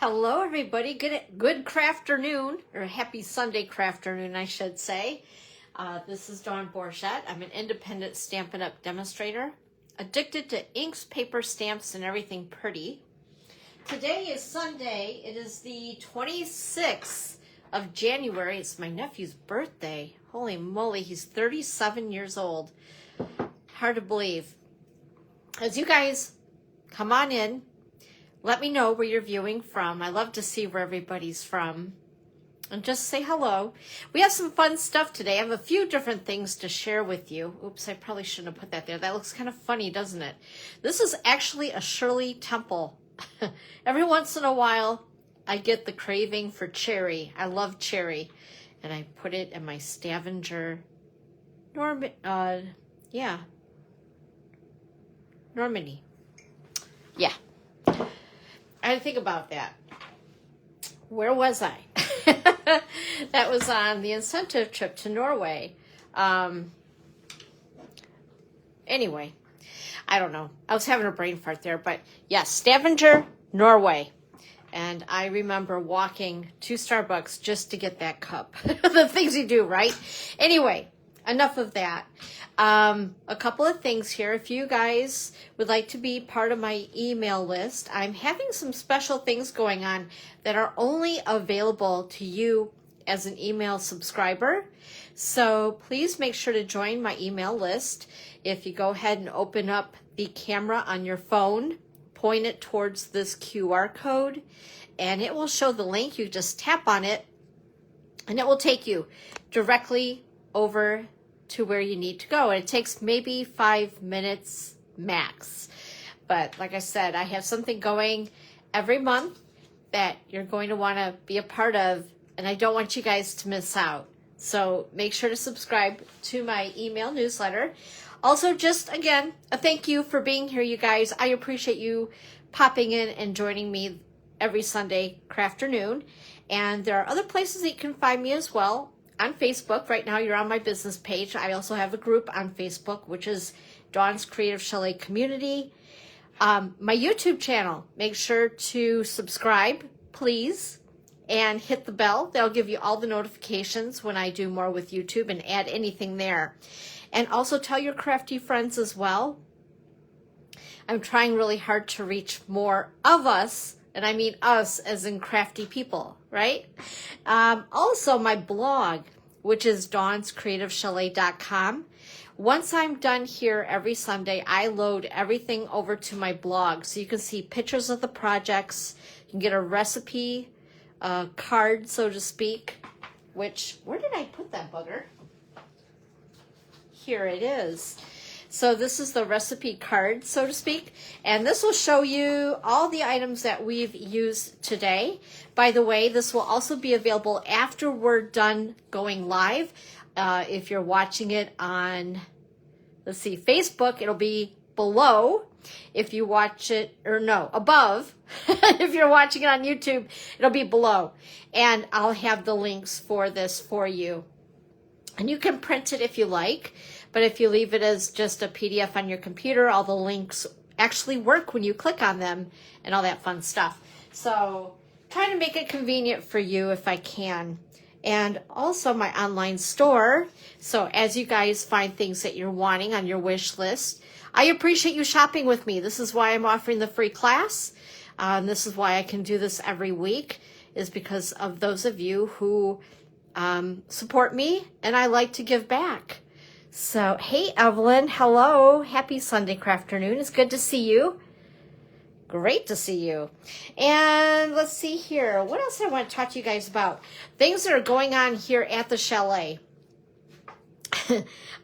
Hello, everybody. Good crafternoon, or happy Sunday crafternoon, I should say. This is Dawn Bourget. I'm an independent Stampin' Up! Demonstrator, addicted to inks, paper, stamps, and everything pretty. Today is Sunday. It is the 26th of January. It's my nephew's birthday. Holy moly, he's 37 years old. Hard to believe. As you guys come on in, let me know where you're viewing from. I love to see where everybody's from. And just say hello. We have some fun stuff today. I have a few different things to share with you. Oops, I probably shouldn't have put that there. That looks kind of funny, doesn't it? This is actually a Shirley Temple. Every once in a while, I get the craving for cherry. I love cherry. And I put it in my Stavanger Normandy. Yeah. I had to think about that. Where was I? That was on the incentive trip to Norway. Anyway, I don't know. I was having a brain fart there, but yes, Stavanger, Norway. And I remember walking to Starbucks just to get that cup. The things you do, right? Anyway, enough of that. A couple of things here. If you guys would like to be part of my email list, I'm having some special things going on that are only available to you as an email subscriber. So please make sure to join my email list. If you go ahead and open up the camera on your phone, point it towards this QR code, and it will show the link. You just tap on it, and it will take you directly over to where you need to go. And it takes maybe 5 minutes max. But like I said, I have something going every month that you're going to want to be a part of, and I don't want you guys to miss out. So make sure to subscribe to my email newsletter. Also, just again, a thank you for being here, you guys. I appreciate you popping in and joining me every Sunday Crafternoon. And there are other places that you can find me as well. On Facebook, right now you're on my business page. I also have a group on Facebook, which is Dawn's Creative Chalet Community. My YouTube channel, make sure to subscribe, please, and hit the bell. They'll give you all the notifications when I do more with YouTube and add anything there. And also tell your crafty friends as well. I'm trying really hard to reach more of us, and I mean us as in crafty people, right? Also, my blog, which is dawnscreativechalet.com. Once I'm done here every Sunday, I load everything over to my blog. So you can see pictures of the projects. You can get a recipe card, so to speak, which, where did I put that bugger? Here it is. So this is the recipe card, so to speak, and this will show you all the items that we've used today. By the way, this will also be available after we're done going live. If you're watching it on, let's see, Facebook, it'll be below. If you watch it, or no, above. If you're watching it on YouTube, it'll be below. And I'll have the links for this for you. And you can print it if you like. But if you leave it as just a PDF on your computer, all the links actually work when you click on them and all that fun stuff. So trying to make it convenient for you if I can. And also my online store. So as you guys find things that you're wanting on your wish list, I appreciate you shopping with me. This is why I'm offering the free class. And this is why I can do this every week, is because of those of you who support me, and I like to give back. So, hey, Evelyn, hello. Happy Sunday Crafternoon. It's good to see you. Great to see you. And let's see here. What else I want to talk to you guys about? Things that are going on here at the chalet.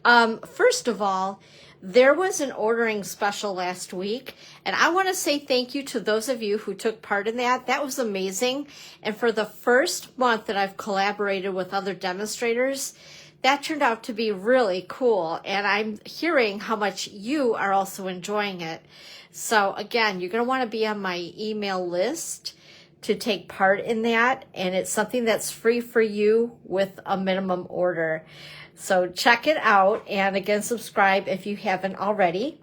First of all, there was an ordering special last week, and I want to say thank you to those of you who took part in that. That was amazing. And for the first month that I've collaborated with other demonstrators, that turned out to be really cool, and I'm hearing how much you are also enjoying it. So again, you're going to want to be on my email list to take part in that, and it's something that's free for you with a minimum order. So check it out, and again, subscribe if you haven't already.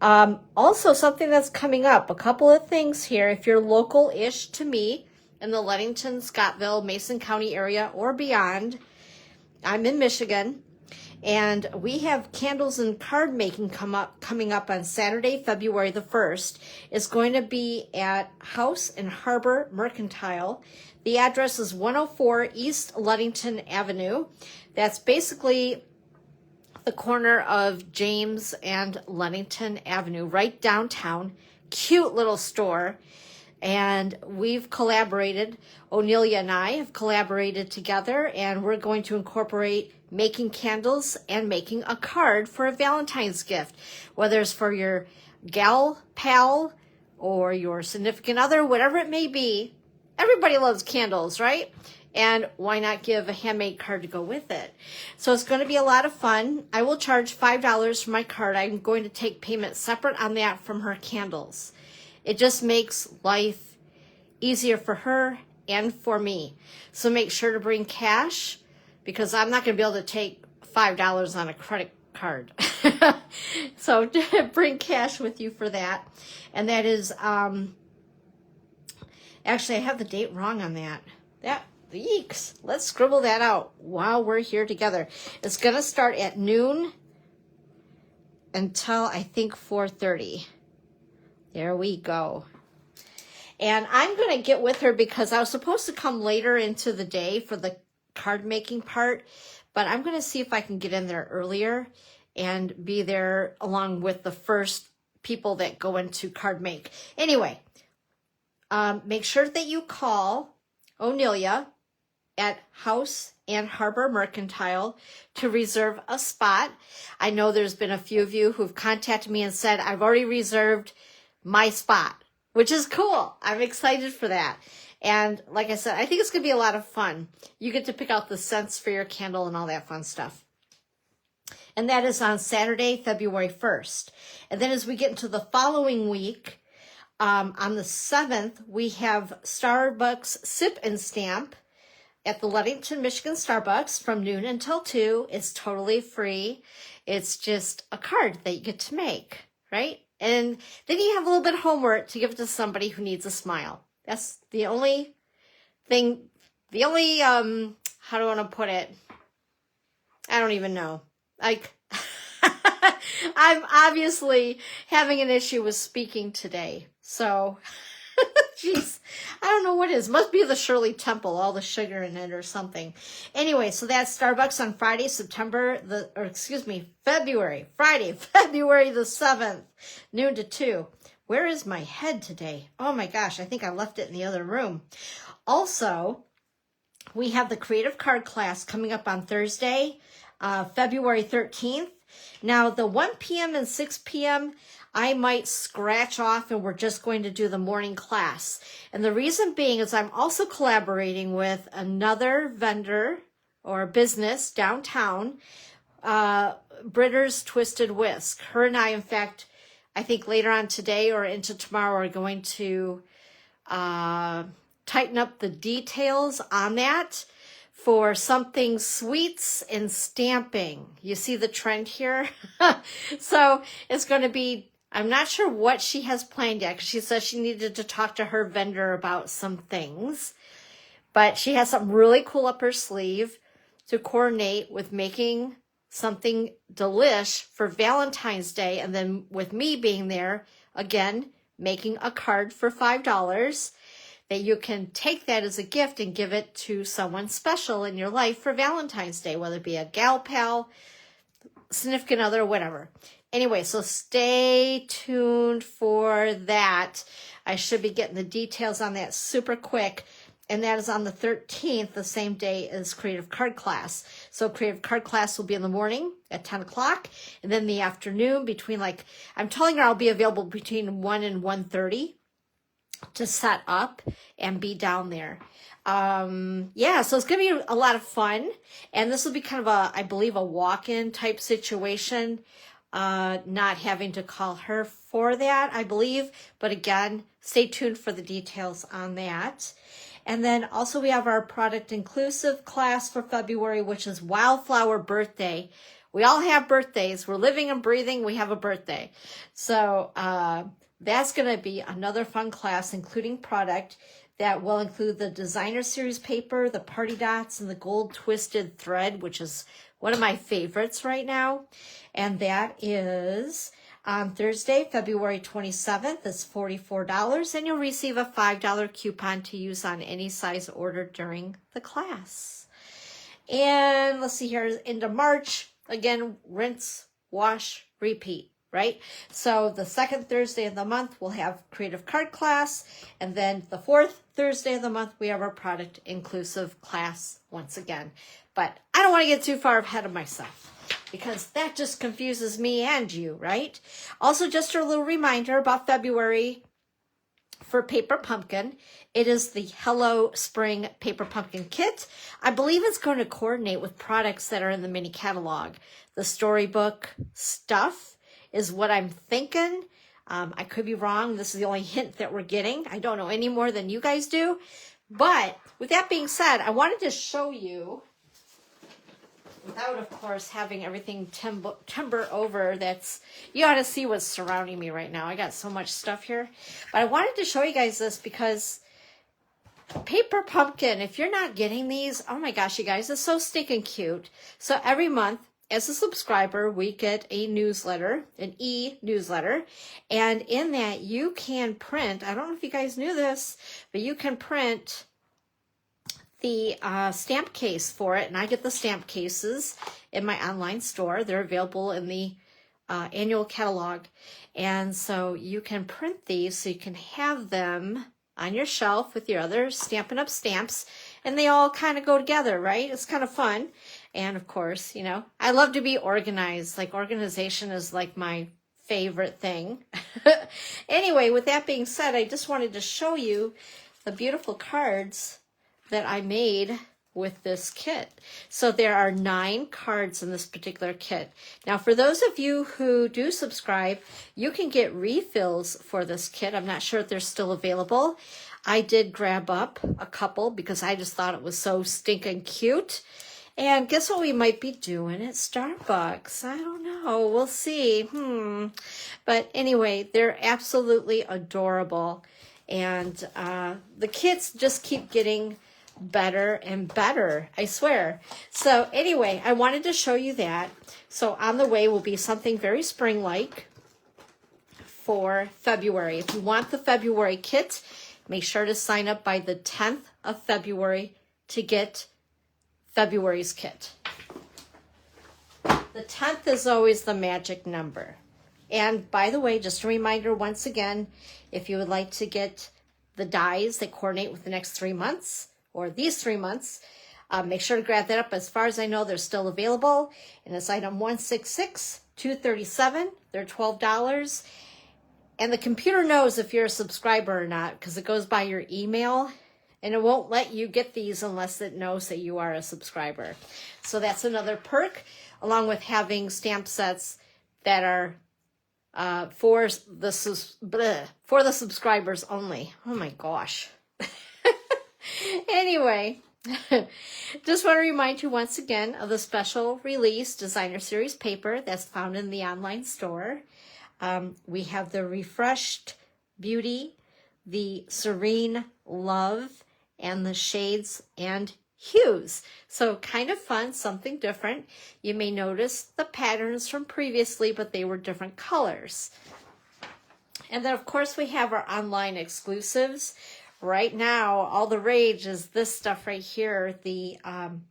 Also, something that's coming up, a couple of things here. If you're local-ish to me, in the Ludington, Scottville, Mason County area or beyond. I'm in Michigan. And we have candles and card making coming up on Saturday, February the 1st. It's going to be at House and Harbor Mercantile. The address is 104 East Ludington Avenue. That's basically the corner of James and Ludington Avenue, right downtown. Cute little store. And we've collaborated, O'Neillia and I have collaborated together, and we're going to incorporate making candles and making a card for a Valentine's gift, whether it's for your gal pal or your significant other, whatever it may be. Everybody loves candles, right? And why not give a handmade card to go with it? So it's going to be a lot of fun. I will charge $5 for my card. I'm going to take payment separate on that from her candles. It just makes life easier for her and for me. So make sure to bring cash, because I'm not going to be able to take $5 on a credit card. So bring cash with you for that. And that is, actually I have the date wrong on that. Yeeks. Let's scribble that out while we're here together. It's going to start at noon until I think 4:30. There we go. And I'm going to get with her because I was supposed to come later into the day for the card making part, but I'm going to see if I can get in there earlier and be there along with the first people that go into card make. Anyway, make sure that you call O'Neillia at House and Harbor Mercantile to reserve a spot. I know there's been a few of you who've contacted me and said, I've already reserved my spot, which is cool. I'm excited for that. And like I said, I think it's going to be a lot of fun. You get to pick out the scents for your candle and all that fun stuff. And that is on Saturday, February 1st. And then as we get into the following week, on the 7th, we have Starbucks Sip and Stamp at the Ludington, Michigan Starbucks from noon until 2. It's totally free. It's just a card that you get to make, right? And then you have a little bit of homework to give to somebody who needs a smile. That's the only thing, how do I want to put it? I don't even know. Like, I'm obviously having an issue with speaking today. So, jeez, I don't know what it is. Must be the Shirley Temple, all the sugar in it or something. Anyway, so that's Starbucks on Friday, Friday, February the 7th, noon to 2. Where is my head today? Oh my gosh, I think I left it in the other room. Also, we have the Creative Card class coming up on Thursday, February 13th. Now, the 1 p.m. and 6 p.m., I might scratch off and we're just going to do the morning class. And the reason being is I'm also collaborating with another vendor or business downtown, Britter's Twisted Whisk. Her and I, in fact, I think later on today or into tomorrow are going to tighten up the details on that for something sweets and stamping. You see the trend here? So it's going to be, I'm not sure what she has planned yet, because she says she needed to talk to her vendor about some things. But she has something really cool up her sleeve to coordinate with making something delish for Valentine's Day. And then with me being there, again, making a card for $5 that you can take that as a gift and give it to someone special in your life for Valentine's Day, whether it be a gal pal, significant other, whatever. Anyway, so stay tuned for that. I should be getting the details on that super quick. And that is on the 13th, the same day as Creative Card class. So Creative Card class will be in the morning at 10 o'clock. And then the afternoon between I'm telling her I'll be available between 1 and 1:30 to set up and be down there. Yeah, so it's going to be a lot of fun. And this will be kind of I believe, a walk-in type situation. Not having to call her for that, I believe. But again, stay tuned for the details on that. And then also we have our product inclusive class for February, which is Wildflower Birthday. We all have birthdays. We're living and breathing. We have a birthday. So that's going to be another fun class, including product. that will include the designer series paper, the party dots, and the gold twisted thread, which is one of my favorites right now. And that is on Thursday, February 27th. It's $44, and you'll receive a $5 coupon to use on any size order during the class. And let's see here, into March, again, rinse, wash, repeat, right? So the second Thursday of the month, we'll have creative card class. And then the fourth Thursday of the month, we have our product inclusive class once again. But I don't want to get too far ahead of myself, because that just confuses me and you, right? Also, just a little reminder about February for Paper Pumpkin. It is the Hello Spring Paper Pumpkin Kit. I believe it's going to coordinate with products that are in the mini catalog. The storybook stuff is what I'm thinking. I could be wrong. This is the only hint that we're getting. I don't know any more than you guys do. But with that being said, I wanted to show you, without, of course, having everything timber over, you ought to see what's surrounding me right now. I got so much stuff here. But I wanted to show you guys this because Paper Pumpkin, if you're not getting these, oh my gosh, you guys, it's so stinking cute. So every month, as a subscriber, we get a newsletter, an e-newsletter. And in that, you can print, I don't know if you guys knew this, but you can print the stamp case for it, and I get the stamp cases in my online store. They're available in the annual catalog, and so you can print these so you can have them on your shelf with your other Stampin' Up! Stamps, and they all kind of go together, right? It's kind of fun. And of course, you know, I love to be organized. Like, organization is like my favorite thing. Anyway, with that being said, I just wanted to show you the beautiful cards that I made with this kit. So there are 9 cards in this particular kit. Now, for those of you who do subscribe, you can get refills for this kit. I'm not sure if they're still available. I did grab up a couple because I just thought it was so stinking cute. And guess what we might be doing at Starbucks? I don't know. We'll see. But anyway, they're absolutely adorable. And the kits just keep getting better and better, I swear. So anyway, I wanted to show you that. So on the way will be something very spring-like for February. If you want the February kit, make sure to sign up by the 10th of February to get February's kit. The 10th is always the magic number. And by the way, just a reminder once again, if you would like to get the dies that coordinate with the next 3 months, or these 3 months, make sure to grab that up. As far as I know, they're still available. And it's item 166237. They're $12. And the computer knows if you're a subscriber or not, because it goes by your email. And it won't let you get these unless it knows that you are a subscriber. So that's another perk, along with having stamp sets that are for the subscribers only. Oh my gosh. Anyway, just want to remind you once again of the special release designer series paper that's found in the online store. We have the Refreshed Beauty, the Serene Love, and the Shades and Hues. So kind of fun, something different. You may notice the patterns from previously, but they were different colors. And then of course we have our online exclusives. Right now, all the rage is this stuff right here, the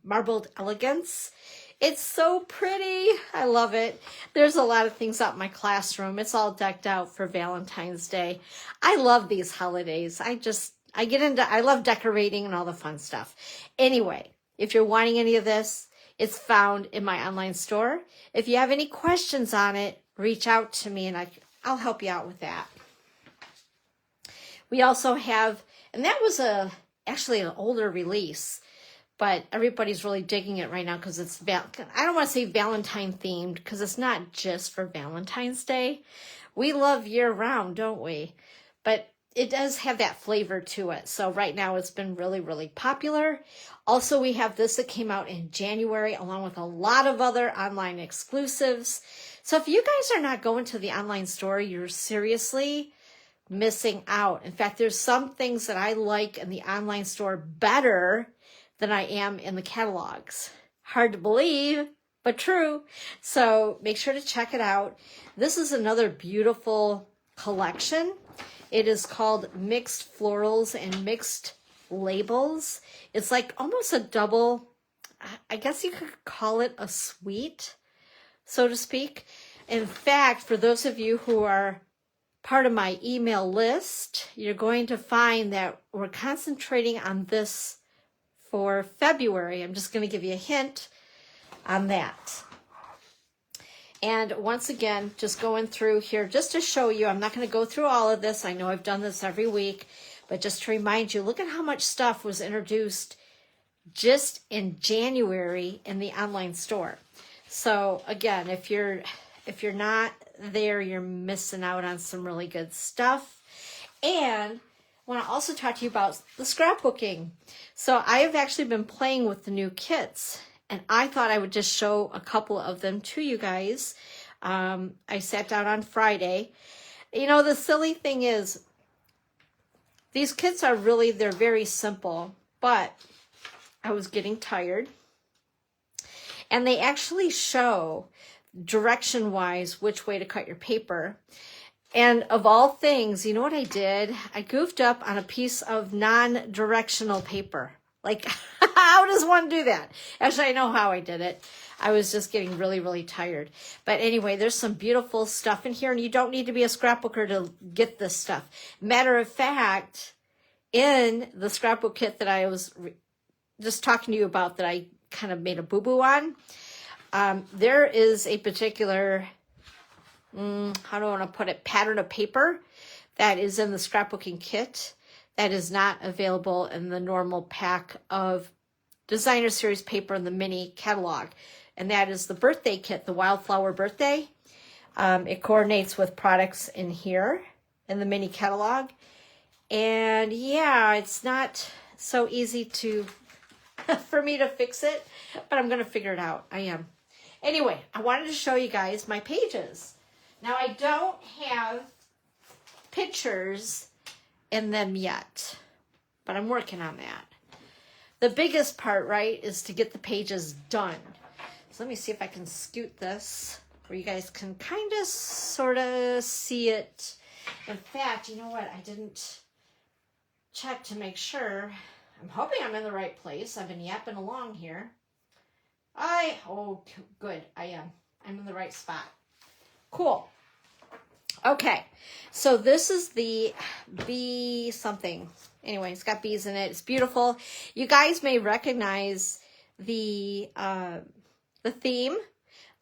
Marbled Elegance. It's so pretty. I love it. There's a lot of things out in my classroom. It's all decked out for Valentine's Day. I love these holidays. I love decorating and all the fun stuff. Anyway, if you're wanting any of this, it's found in my online store. If you have any questions on it, reach out to me and I'll help you out with that. We also have, and that was actually an older release, but everybody's really digging it right now because it's, I don't want to say Valentine themed because it's not just for Valentine's Day. We love year round, don't we? But it does have that flavor to it. So right now it's been really, really popular. Also, we have this that came out in January along with a lot of other online exclusives. So if you guys are not going to the online store, you're seriously missing out. In fact, there's some things that I like in the online store better than I am in the catalogs. Hard to believe, but true. So make sure to check it out. This is another beautiful collection. It is called Mixed Florals and Mixed Labels. It's like almost a double, I guess you could call it a suite, so to speak. In fact, for those of you who are part of my email list, you're going to find that we're concentrating on this for February. I'm just going to give you a hint on that. And once again, just going through here just to show you, I'm not going to go through all of this. I know I've done this every week, but just to remind you, look at how much stuff was introduced just in January in the online store. So again, if you're not there, you're missing out on some really good stuff. And I want to also talk to you about the scrapbooking. So I have actually been playing with the new kits, and I thought I would just show a couple of them to you guys. I sat down on Friday. You know, the silly thing is, these kits are really, they're very simple, but I was getting tired. And they actually show direction-wise which way to cut your paper. And of all things, you know what I did? I goofed up on a piece of non-directional paper. Like, how does one do that? Actually, I know how I did it. I was just getting really, really tired. But anyway, there's some beautiful stuff in here, and you don't need to be a scrapbooker to get this stuff. Matter of fact, in the scrapbook kit that I was just talking to you about that I kind of made a boo-boo on, there is a particular, how do I want to put it, pattern of paper that is in the scrapbooking kit that is not available in the normal pack of designer series paper in the mini catalog. And that is the birthday kit, the Wildflower Birthday. It coordinates with products in here in the mini catalog. And yeah, it's not so easy to for me to fix it, but I'm going to figure it out. I am. Anyway, I wanted to show you guys my pages. Now, I don't have pictures in them yet, but I'm working on that. The biggest part, right, is to get the pages done. So let me see if I can scoot this where you guys can kind of sort of see it. In fact, you know what? I didn't check to make sure. I'm hoping I'm in the right place. I've been yapping along here. Oh, good. I am. I'm in the right spot. Cool. Okay. So this is the bee something. Anyway, it's got bees in it. It's beautiful. You guys may recognize the theme.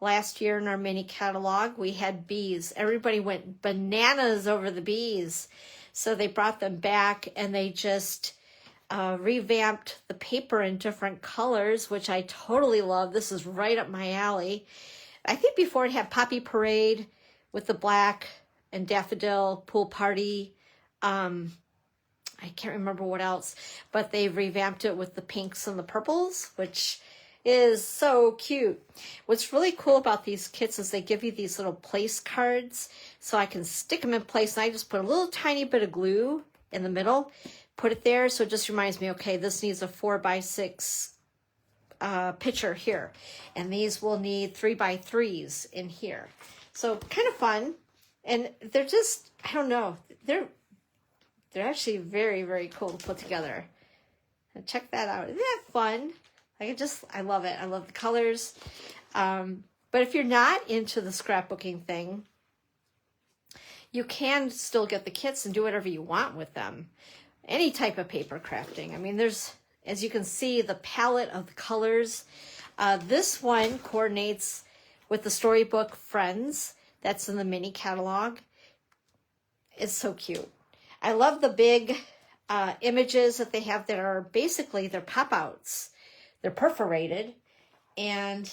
Last year in our mini catalog, we had bees. Everybody went bananas over the bees. So they brought them back, and they just revamped the paper in different colors, which I totally love. This is right up my alley. I think before it had Poppy Parade with the black and Daffodil Pool Party. I can't remember what else, but they revamped it with the pinks and the purples, which is so cute. What's really cool about these kits is they give you these little place cards, so I can stick them in place, and I just put a little tiny bit of glue in the middle, put it there, so it just reminds me, okay, this needs a 4x6 picture here, and these will need 3x3s in here. So kind of fun, and they're just, I don't know, they're actually very, very cool to put together. And check that out. Isn't that fun? I love it. I love the colors. But if you're not into the scrapbooking thing, you can still get the kits and do whatever you want with them. Any type of paper crafting. I mean, there's, as you can see, the palette of the colors. This one coordinates with the storybook Friends. That's in the mini catalog. It's so cute. I love the big images that they have that are basically, they're pop-outs. They're perforated, and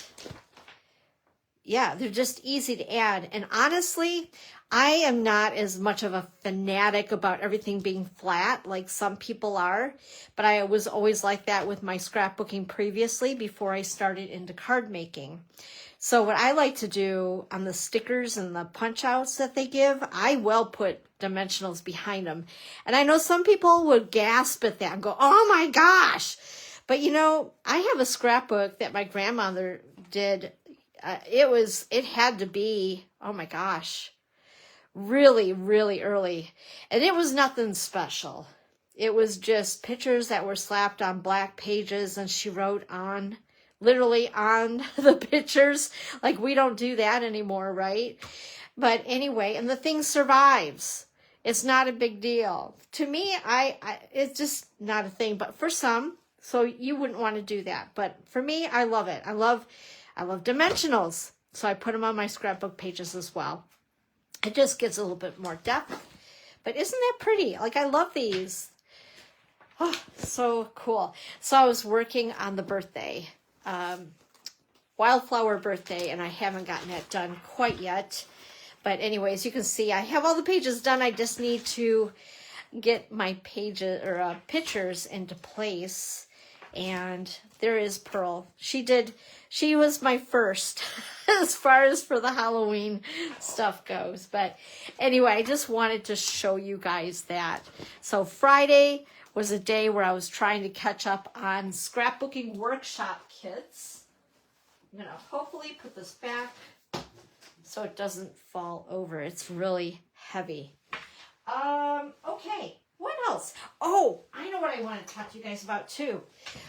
yeah, they're just easy to add. And honestly, I am not as much of a fanatic about everything being flat like some people are, but I was always like that with my scrapbooking previously before I started into card making. So what I like to do on the stickers and the punch outs that they give, I will put dimensionals behind them. And I know some people would gasp at that and go, oh my gosh. But you know, I have a scrapbook that my grandmother did. It had to be, oh my gosh, really, really early. And it was nothing special. It was just pictures that were slapped on black pages, and she wrote on, literally on the pictures. Like, we don't do that anymore, right? But anyway, and the thing survives. It's not a big deal. To me, it's just not a thing. But for some, so you wouldn't want to do that. But for me, I love it. I love dimensionals. So I put them on my scrapbook pages as well. It just gives a little bit more depth. But isn't that pretty? Like, I love these. Oh, so cool. So I was working on the birthday, wildflower birthday, and I haven't gotten it done quite yet. But anyways, you can see I have all the pages done. I just need to get my pages or pictures into place. And there is Pearl. She was my first as far as for the Halloween stuff goes. But anyway, I just wanted to show you guys that. So Friday was a day where I was trying to catch up on scrapbooking workshop kits. I'm going to hopefully put this back so it doesn't fall over. It's really heavy. Okay, what else? Oh, I know what I want to talk to you guys about too.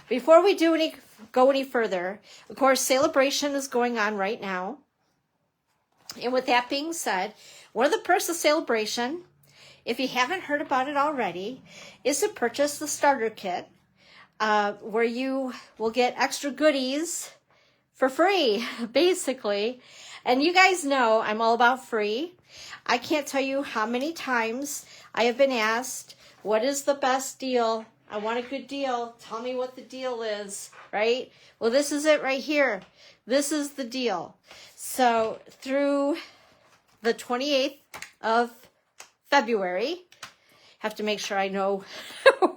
Before we go any further, of course, Celebration is going on right now. And with that being said, one of the perks of Celebration, if you haven't heard about it already, is to purchase the starter kit, where you will get extra goodies for free, basically. And you guys know I'm all about free. I can't tell you how many times I have been asked, what is the best deal? I want a good deal. Tell me what the deal is, right? Well, this is it right here. This is the deal. So through the 28th of February, have to make sure I know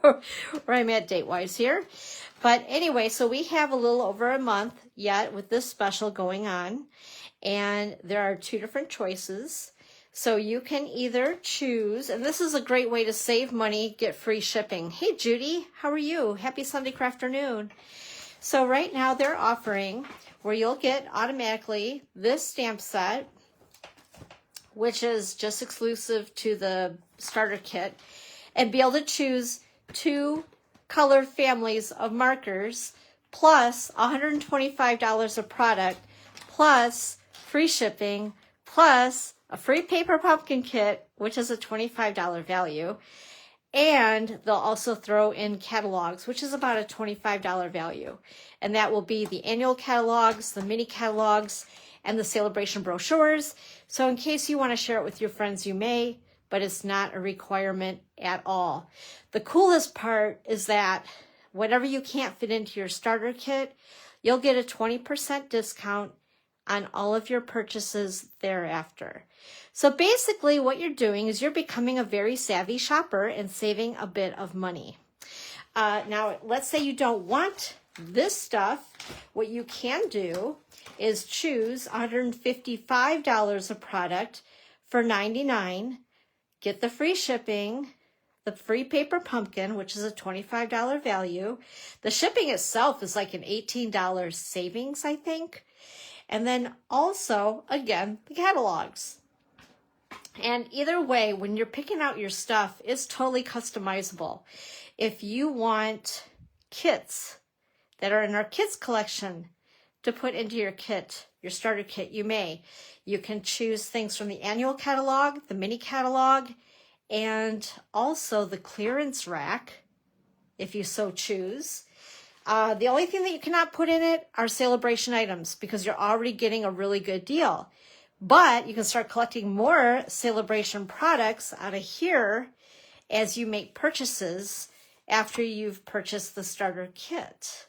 where I'm at date-wise here. But anyway, so we have a little over a month yet with this special going on. And there are two different choices. So you can either choose, and this is a great way to save money, get free shipping. Hey, Judy, how are you? Happy Sunday Crafternoon. So right now they're offering where you'll get automatically this stamp set, which is just exclusive to the starter kit, and be able to choose 2 color families of markers, plus $125 of product, plus free shipping, plus a free paper pumpkin kit, which is a $25 value. And they'll also throw in catalogs, which is about a $25 value. And that will be the annual catalogs, the mini catalogs, and the celebration brochures. So in case you want to share it with your friends, you may, but it's not a requirement at all. The coolest part is that whatever you can't fit into your starter kit, you'll get a 20% discount on all of your purchases thereafter. So basically what you're doing is you're becoming a very savvy shopper and saving a bit of money. Now, let's say you don't want this stuff. What you can do is choose $155 of product for $99, get the free shipping, the free paper pumpkin, which is a $25 value. The shipping itself is like an $18 savings, I think. And then also, again, the catalogs. And either way, when you're picking out your stuff, it's totally customizable. If you want kits that are in our kids collection to put into your kit, your starter kit, you may. You can choose things from the annual catalog, the mini catalog, and also the clearance rack, if you so choose. The only thing that you cannot put in it are celebration items because you're already getting a really good deal. But you can start collecting more celebration products out of here as you make purchases after you've purchased the starter kit.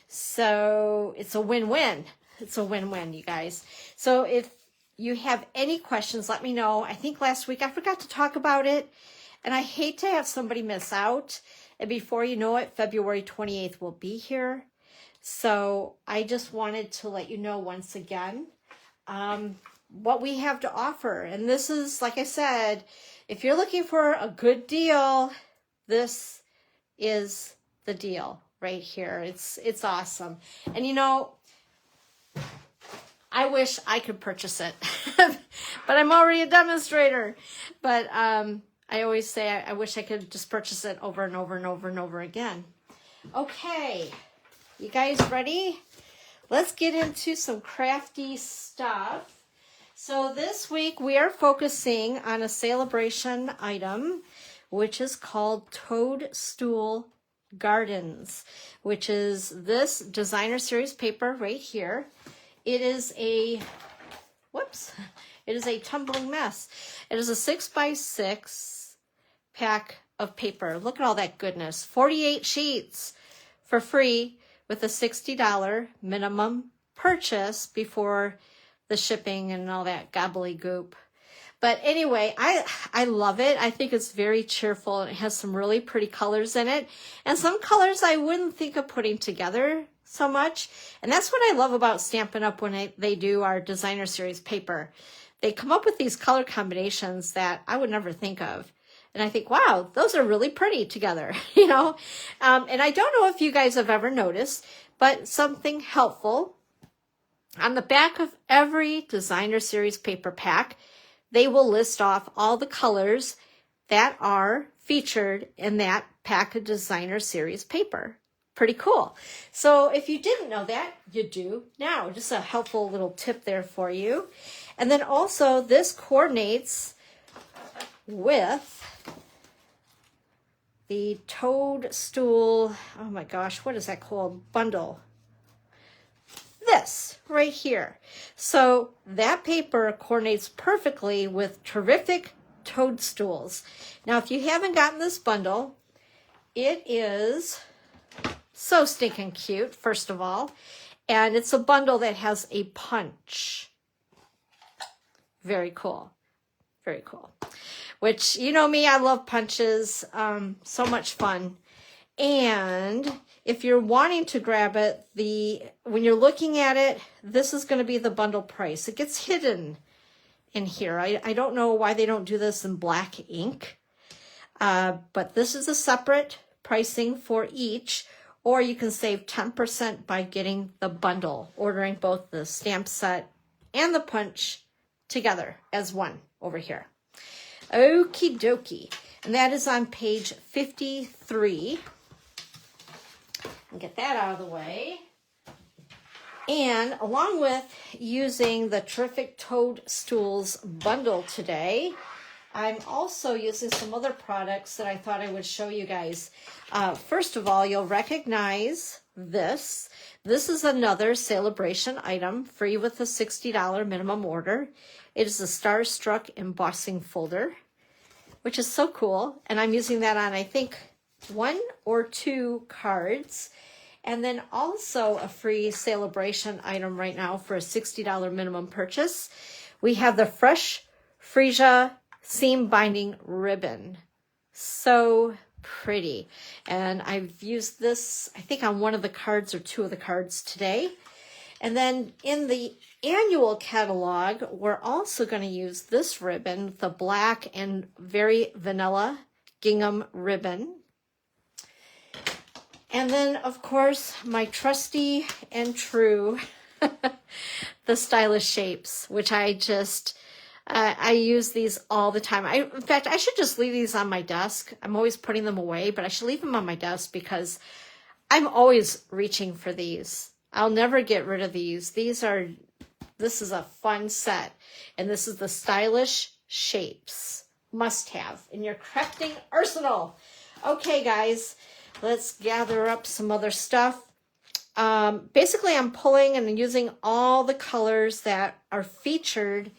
So it's a win-win. It's a win-win, you guys. So if you have any questions, let me know. I think last week I forgot to talk about it, and I hate to have somebody miss out. And before you know it, February 28th will be here. So I just wanted to let you know once again what we have to offer. And this is, like I said, if you're looking for a good deal, this is the deal right here. It's awesome. And you know, I wish I could purchase it, but I'm already a demonstrator. But I always say I wish I could just purchase it over and over and over and over again. Okay, you guys ready? Let's get into some crafty stuff. So this week we are focusing on a celebration item, which is called Toadstool Gardens, which is this designer series paper right here. It is a, whoops, it is a tumbling mess. It is a 6x6 pack of paper. Look at all that goodness. 48 sheets for free with a $60 minimum purchase before the shipping and all that gobbledygook. But anyway, I love it. I think it's very cheerful. It has some really pretty colors in it. And some colors I wouldn't think of putting together so much. And that's what I love about Stampin' Up! When they do our designer series paper. They come up with these color combinations that I would never think of. And I think, wow, those are really pretty together, you know. And I don't know if you guys have ever noticed, but something helpful. On the back of every designer series paper pack, they will list off all the colors that are featured in that pack of designer series paper. Pretty cool. So if you didn't know that, you do now. Just a helpful little tip there for you. And then also this coordinates with the Toadstool, oh my gosh, what is that called? Bundle. This right here. So that paper coordinates perfectly with terrific Toadstools. Now, if you haven't gotten this bundle, it is so stinking cute, first of all. And it's a bundle that has a punch. Very cool. Very cool. Which, you know me, I love punches. So much fun. And if you're wanting to grab it, when you're looking at it, this is going to be the bundle price. It gets hidden in here. I don't know why they don't do this in black ink. But this is a separate pricing for each. Or you can save 10% by getting the bundle, ordering both the stamp set and the punch together as one over here. Okie dokie. And that is on page 53. And get that out of the way. And along with using the terrific Toadstools bundle today, I'm also using some other products that I thought I would show you guys. First of all, you'll recognize this. This is another celebration item, free with a $60 minimum order. It is a Starstruck embossing folder, which is so cool. And I'm using that on, I think, 1 or 2 cards. And then also a free celebration item right now for a $60 minimum purchase. We have the Fresh Freesia seam binding ribbon. So pretty. And I've used this, I think, on one of the cards or 2 of the cards today. And then in the annual catalog, we're also going to use this ribbon, the black and very vanilla gingham ribbon. And then, of course, my trusty and true, the stylish shapes, which I just, I use these all the time. In fact, I should just leave these on my desk. I'm always putting them away, but I should leave them on my desk because I'm always reaching for these. I'll never get rid of these. This is a fun set. And this is the stylish shapes. Must have in your crafting arsenal. Okay, guys. Let's gather up some other stuff. Basically, I'm pulling and using all the colors that are featured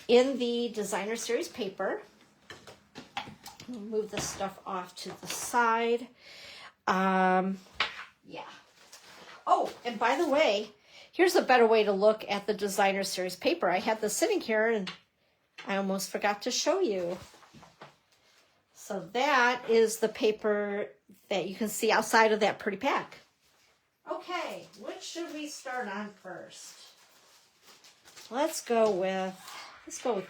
in the designer series paper. I'll move this stuff off to the side. Yeah. Oh, and by the way, here's a better way to look at the designer series paper. I had this sitting here and I almost forgot to show you. So that is the paper that you can see outside of that pretty pack. Okay, which should we start on first? Let's go with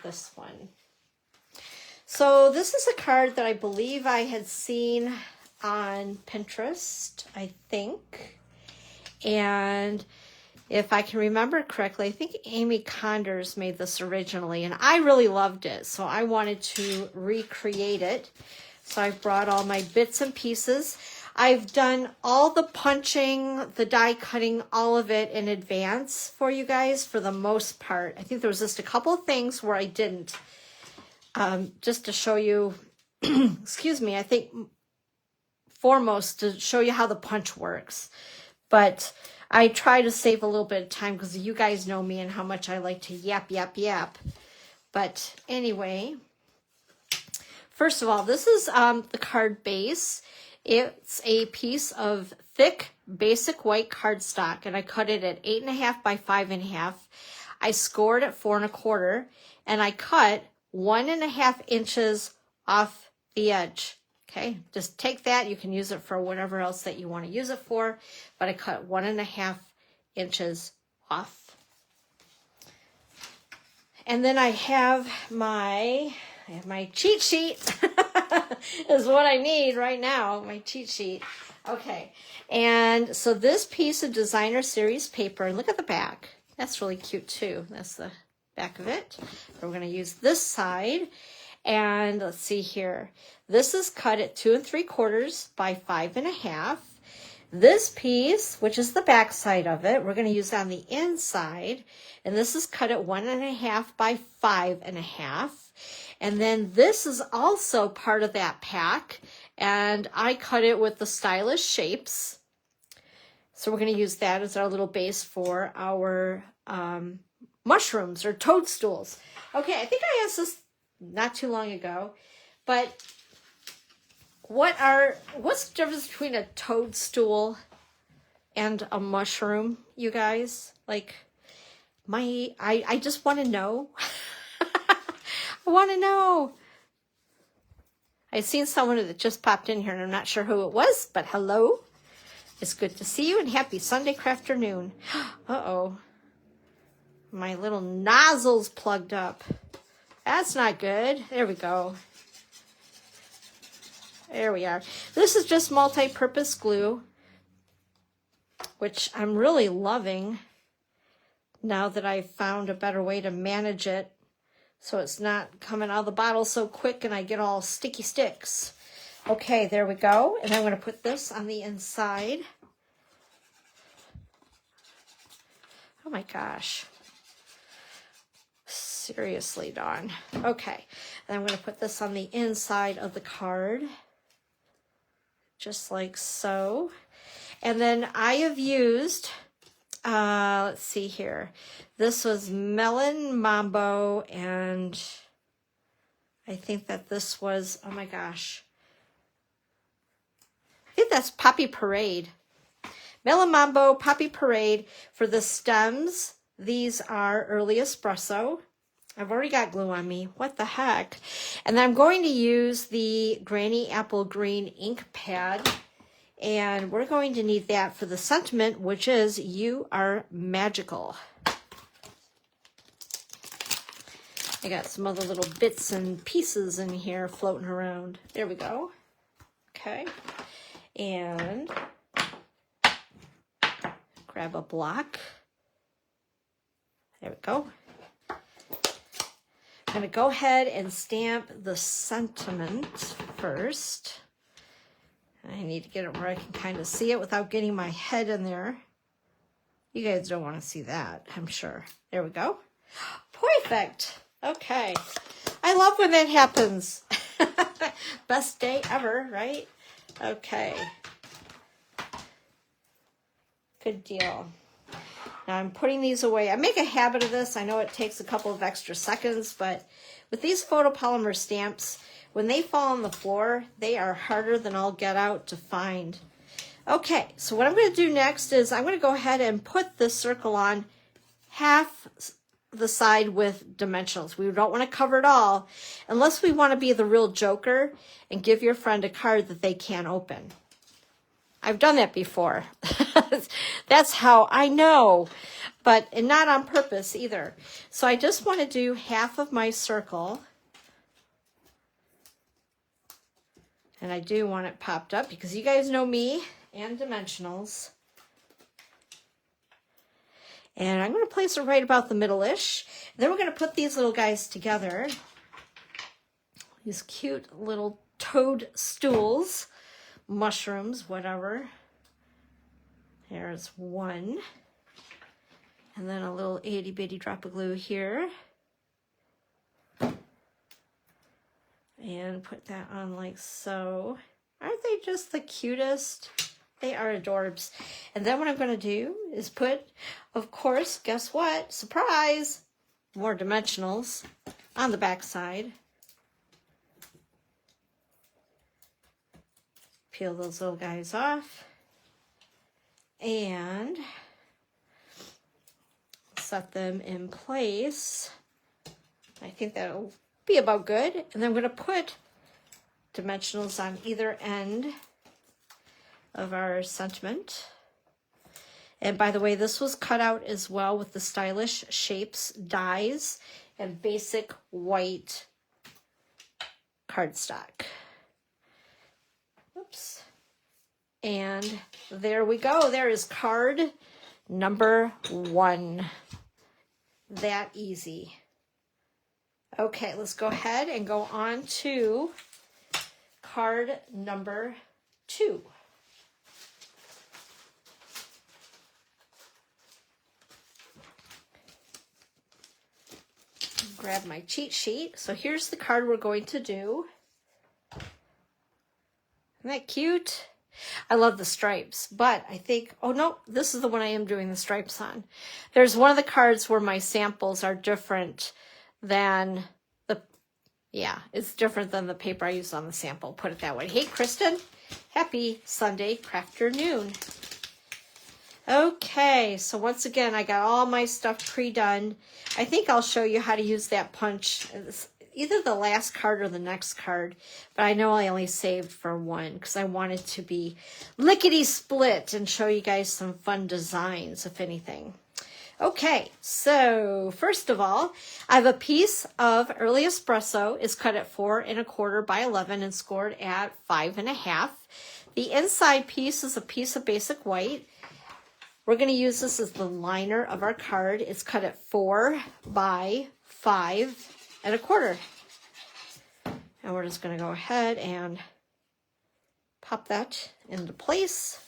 this one. So this is a card that I believe I had seen on Pinterest, I think. And if I can remember correctly, I think Amy Condors made this originally, and I really loved it. So I wanted to recreate it. So I brought all my bits and pieces. I've done all the punching, the die cutting, all of it in advance for you guys for the most part. I think there was just a couple of things where I didn't. Just to show you, excuse me, I think foremost to show you how the punch works. But I try to save a little bit of time because you guys know me and how much I like to yap, yap, yap. But anyway, first of all, this is the card base. It's a piece of thick, basic white cardstock, and I cut it at 8.5 by 5.5. I scored at 4 1/4, and I cut 1.5 inches off the edge. Okay, just take that. You can use it for whatever else that you want to use it for, but I cut 1.5 inches off. And then I have my cheat sheet. Is what I need right now, my cheat sheet. Okay, and so this piece of designer series paper, and look at the back. That's really cute too. That's the back of it. We're going to use this side, and let's see here. This is cut at 2 3/4 by 5.5. This piece, which is the back side of it, we're going to use on the inside, and this is cut at 1.5 by 5.5. And then this is also part of that pack, and I cut it with the stylish shapes. So we're going to use that as our little base for our mushrooms or toadstools. Okay, I think I asked this not too long ago, but what's the difference between a toadstool and a mushroom, you guys? Like, I just want to know. I want to know. I've seen someone that just popped in here, and I'm not sure who it was, but hello. It's good to see you, and happy Sunday Crafternoon. Uh-oh. My little nozzle's plugged up. That's not good. There we go. There we are. This is just multi-purpose glue, which I'm really loving now that I've found a better way to manage it so it's not coming out of the bottle so quick and I get all sticky sticks. Okay, there we go. And I'm going to put this on the inside. Oh my gosh. Seriously, Dawn. Okay, and I'm going to put this on the inside of the card, just like so. And then I have used, let's see here. This was Melon Mambo, and I think that this was, oh my gosh. I think that's Poppy Parade. Melon Mambo, Poppy Parade. For the stems, these are Early Espresso. I've already got glue on me. What the heck? And I'm going to use the Granny Apple Green ink pad. And we're going to need that for the sentiment, which is, you are magical. I got some other little bits and pieces in here floating around. There we go. Okay. And grab a block. There we go. I'm going to go ahead and stamp the sentiment first. I need to get it where I can kind of see it without getting my head in there. You guys don't want to see that, I'm sure. There we go. Perfect. Okay. I love when that happens. Best day ever, right? Okay. Good deal. Now I'm putting these away. I make a habit of this. I know it takes a couple of extra seconds, but with these photopolymer stamps, when they fall on the floor, they are harder than I'll get out to find. Okay, so what I'm going to do next is I'm going to go ahead and put this circle on half the side with dimensionals. We don't want to cover it all unless we want to be the real joker and give your friend a card that they can't open. I've done that before. That's how I know, but and not on purpose either. So I just want to do half of my circle. And I do want it popped up because you guys know me and dimensionals. And I'm going to place it right about the middle-ish. Then we're going to put these little guys together. These cute little toadstools, mushrooms, whatever. There's one. And then a little itty-bitty drop of glue here. And put that on like so. Aren't they just the cutest? They are adorbs. And then what I'm going to do is put, of course, guess what? Surprise! More dimensionals on the back side. Peel those little guys off. And set them in place. I think that'll be about good. And then I'm going to put dimensionals on either end of our sentiment. And by the way, this was cut out as well with the Stylish Shapes dies and basic white cardstock. Oops. And there we go. There is card number 1. That easy. Okay, let's go ahead and go on to card number 2. Grab my cheat sheet. So here's the card we're going to do. Isn't that cute? I love the stripes, but I think, oh no, this is the one I am doing the stripes on. There's one of the cards where my samples are different than the, yeah, it's different than the paper I used on the sample, put it that way. Hey, Kristen, happy Sunday Crafternoon. Okay, so once again, I got all my stuff pre-done. I think I'll show you how to use that punch. It's either the last card or the next card, but I know I only saved for one because I wanted to be lickety-split and show you guys some fun designs, if anything. Okay, so first of all, I have a piece of early espresso. It's cut at 4 1/4 by 11 and scored at 5 1/2. The inside piece is a piece of basic white. We're going to use this as the liner of our card. It's cut at 4 by 5 1/4. And we're just going to go ahead and pop that into place.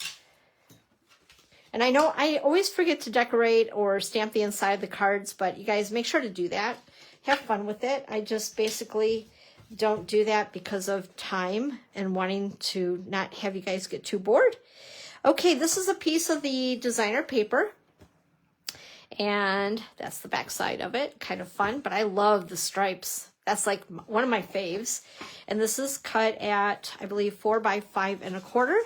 And I know I always forget to decorate or stamp the inside of the cards, but you guys make sure to do that. Have fun with it. I just basically don't do that because of time and wanting to not have you guys get too bored. Okay, this is a piece of the designer paper, and that's the back side of it. Kind of fun, but I love the stripes. That's like one of my faves. And this is cut at, I believe, 4 by 5 1/4.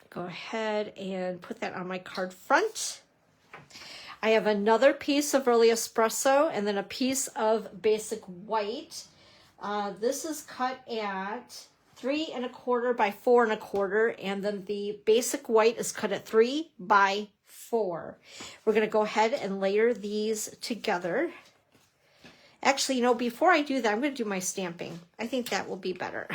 Go ahead and put that on my card front. I have another piece of early espresso and then a piece of basic white. This is cut at 3 1/4 by 4 1/4, and then the basic white is cut at 3 by 4. We're going to go ahead and layer these together. Actually, you know, before I do that, I'm going to do my stamping. I think that will be better.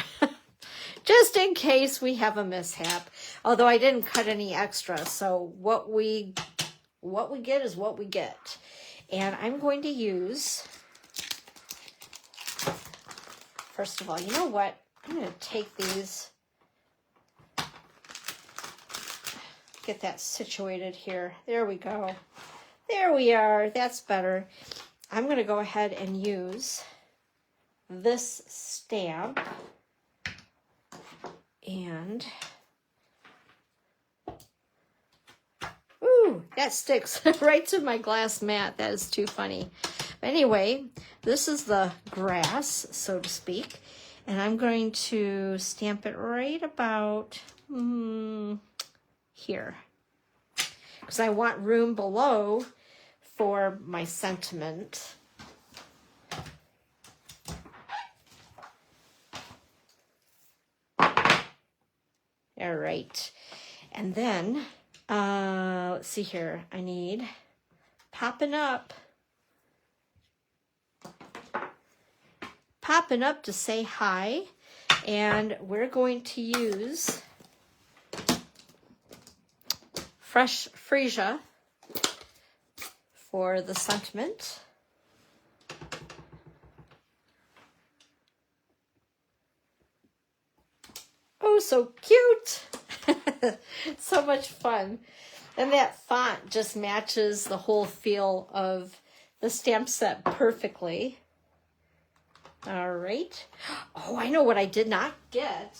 Just in case we have a mishap. Although I didn't cut any extra, so what we get is what we get. And I'm going to use, first of all, you know what? I'm going to take these, get that situated here. There we go. There we are. That's better. I'm going to go ahead and use this stamp. And, ooh, that sticks right to my glass mat. That is too funny. But anyway, this is the grass, so to speak. And I'm going to stamp it right about here. Because I want room below for my sentiment. All right. And then, let's see here. I need popping up to say hi. And we're going to use fresh freesia for the sentiment. Oh, so cute. So much fun. And that font just matches the whole feel of the stamp set perfectly. All right. Oh, I know what I did not get.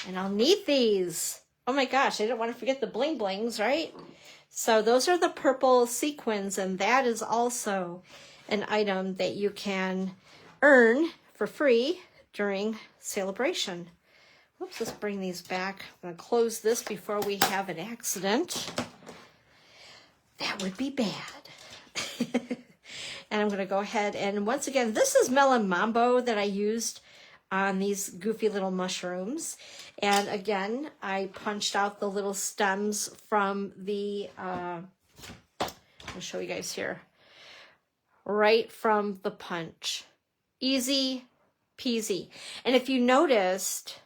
And I'll need these. Oh my gosh, I didn't want to forget the bling blings, right? So those are the purple sequins, and that is also an item that you can earn for free during celebration. Oops, let's bring these back. I'm going to close this before we have an accident. That would be bad. And I'm going to go ahead and once again, this is Melon Mambo that I used on these goofy little mushrooms. And again, I punched out the little stems from the, I'll show you guys here, right from the punch. Easy peasy. And if you noticed,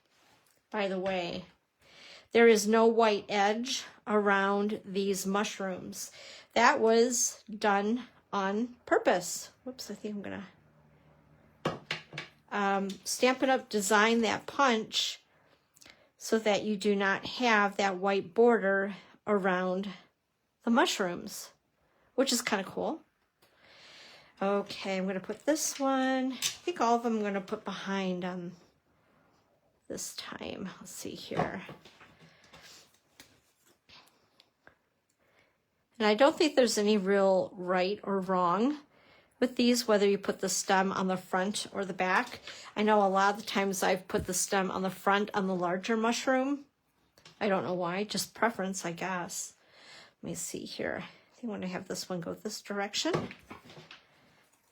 by the way, there is no white edge around these mushrooms. That was done on purpose. Whoops, I think I'm gonna Stampin' Up! Design that punch so that you do not have that white border around the mushrooms, which is kind of cool. Okay, I'm going to put this one, I think all of them I'm going to put behind this time. Let's see here. And I don't think there's any real right or wrong with these, whether you put the stem on the front or the back. I know a lot of the times I've put the stem on the front on the larger mushroom. I don't know why, just preference, I guess. Let me see here. I think when I have this one go this direction,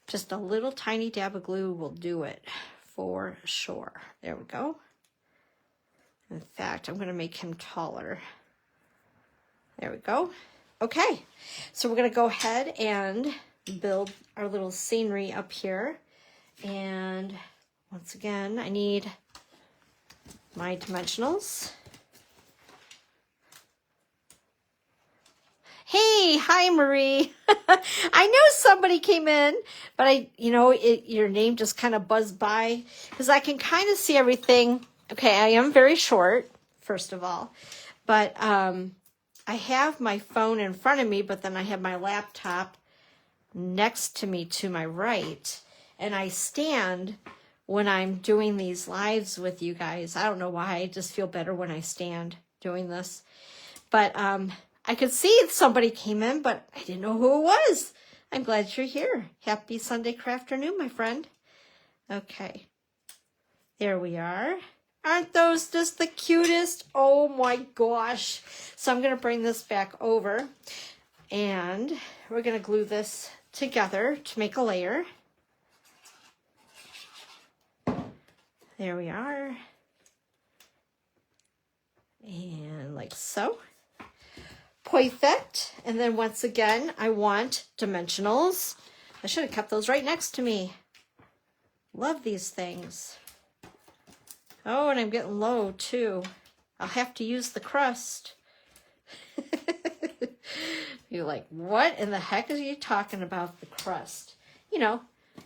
just a little tiny dab of glue will do it for sure. There we go. In fact, I'm going to make him taller. There we go. Okay, so we're going to go ahead and build our little scenery up here. And once again, I need my dimensionals. Hey, hi, Marie. I know somebody came in, but your name just kind of buzzed by because I can kind of see everything. Okay, I am very short, first of all, but I have my phone in front of me, but then I have my laptop next to me to my right, and I stand when I'm doing these lives with you guys. I don't know why, I just feel better when I stand doing this. But I could see somebody came in, but I didn't know who it was. I'm glad you're here. Happy Sunday Crafternoon, my friend. Okay, there we are. Aren't those just the cutest? Oh my gosh. So I'm going to bring this back over and we're going to glue this together to make a layer. There we are. And like so. Perfect. And then once again, I want dimensionals. I should have kept those right next to me. Love these things. Oh, and I'm getting low too. I'll have to use the crust. You're like, what in the heck are you talking about, the crust? You know,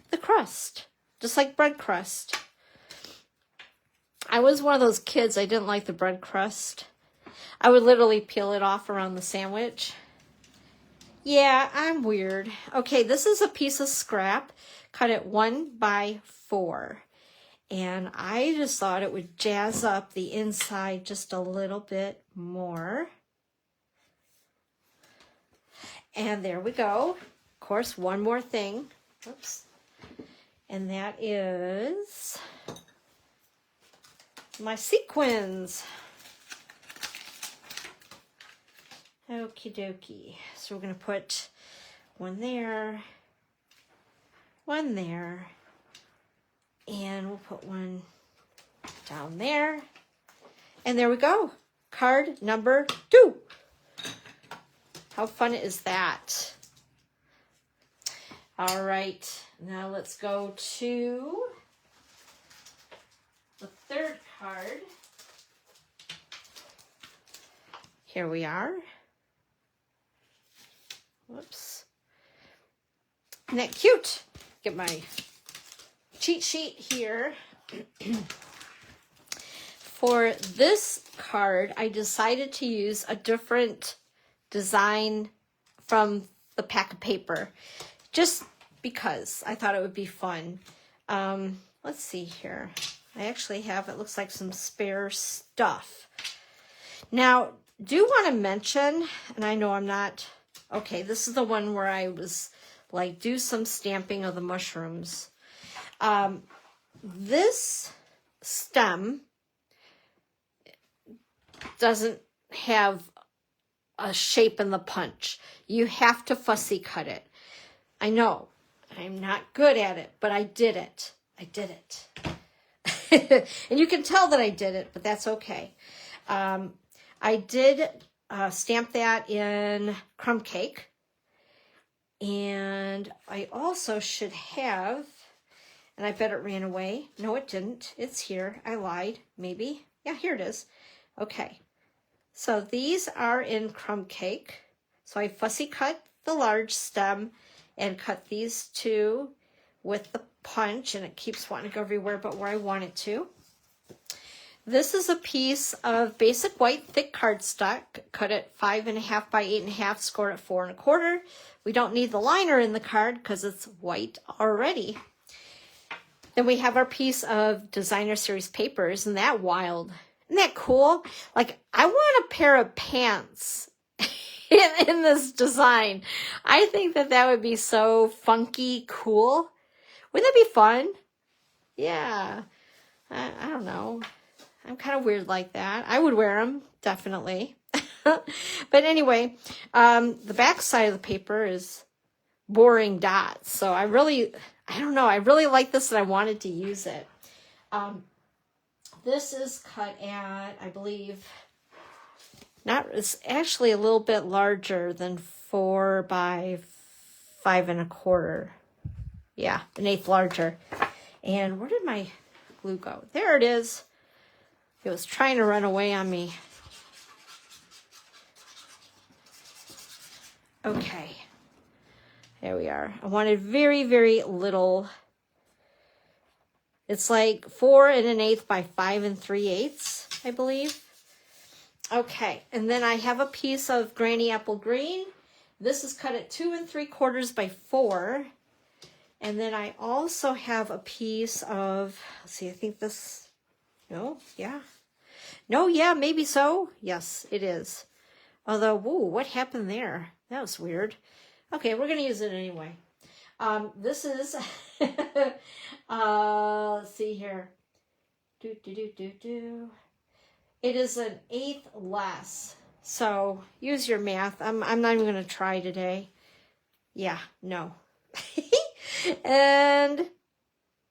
the crust. Just like bread crust. I was one of those kids, I didn't like the bread crust. I would literally peel it off around the sandwich. Yeah, I'm weird. Okay, this is a piece of scrap. Cut it 1 by 4. And I just thought it would jazz up the inside just a little bit more. And there we go. Of course, one more thing. Oops. And that is my sequins. Okie dokie. So we're going to put one there, and we'll put one down there. And there we go. Card number 2. How fun is that? All right, now let's go to the third card. Here we are. Whoops. Isn't that cute? Get my cheat sheet here. For this card, I decided to use a different design from the pack of paper, just because I thought it would be fun. Let's see here. I actually have, it looks like some spare stuff. Now, do want to mention, and I know I'm not, okay, this is the one where I was like, do some stamping of the mushrooms. This stem doesn't have a shape in the punch. You have to fussy cut it. I know, I'm not good at it, but I did it. I did it. And you can tell that I did it, but that's okay. I did stamp that in crumb cake. And I also should have, and I bet it ran away. No, it didn't. It's here. I lied, maybe. Yeah, here it is. Okay. So these are in crumb cake. So I fussy cut the large stem and cut these 2 with the punch, and it keeps wanting to go everywhere but where I want it to. This is a piece of basic white thick cardstock, cut at 5.5 by 8.5, scored at 4 1/4. We don't need the liner in the card because it's white already. Then we have our piece of designer series paper. Isn't that wild? Isn't that cool? Like, I want a pair of pants in this design. I think that that would be so funky cool. Wouldn't that be fun? Yeah. I don't know. I'm kind of weird like that. I would wear them, definitely. But anyway, the back side of the paper is boring dots. So I don't know. I really like this and I wanted to use it. This is cut at, I believe, it's actually a little bit larger than 4 by 5 1/4. Yeah, 1/8 larger. And where did my glue go? There it is. It was trying to run away on me. Okay. There we are. I wanted very, very little. It's like 4 1/8 by 5 3/8, I believe. Okay, and then I have a piece of Granny Apple Green. This is cut at 2 3/4 by 4. And then I also have a piece of, let's see, I think this, no, yeah. No, yeah, maybe so. Yes, it is. Although, whoa, what happened there? That was weird. Okay, we're going to use it anyway. This is, let's see here. It is an 1/8 less. So use your math. I'm not even going to try today. Yeah, no. And,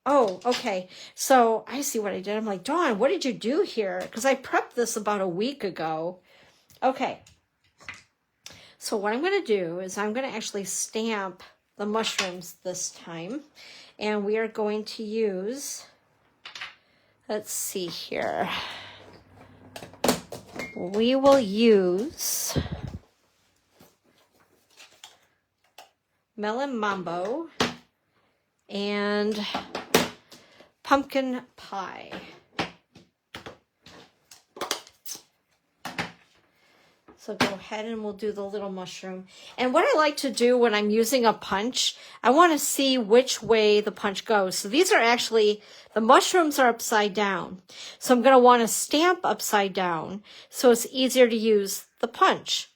oh, okay. So I see what I did. I'm like, Dawn, what did you do here? Because I prepped this about a week ago. Okay. So what I'm going to do is I'm going to actually stamp the mushrooms this time. And we are going to use, let's see here. We will use Melon Mambo and pumpkin pie. So go ahead and we'll do the little mushroom. And what I like to do when I'm using a punch, I want to see which way the punch goes. So these are actually, the mushrooms are upside down. So I'm going to want to stamp upside down so it's easier to use the punch.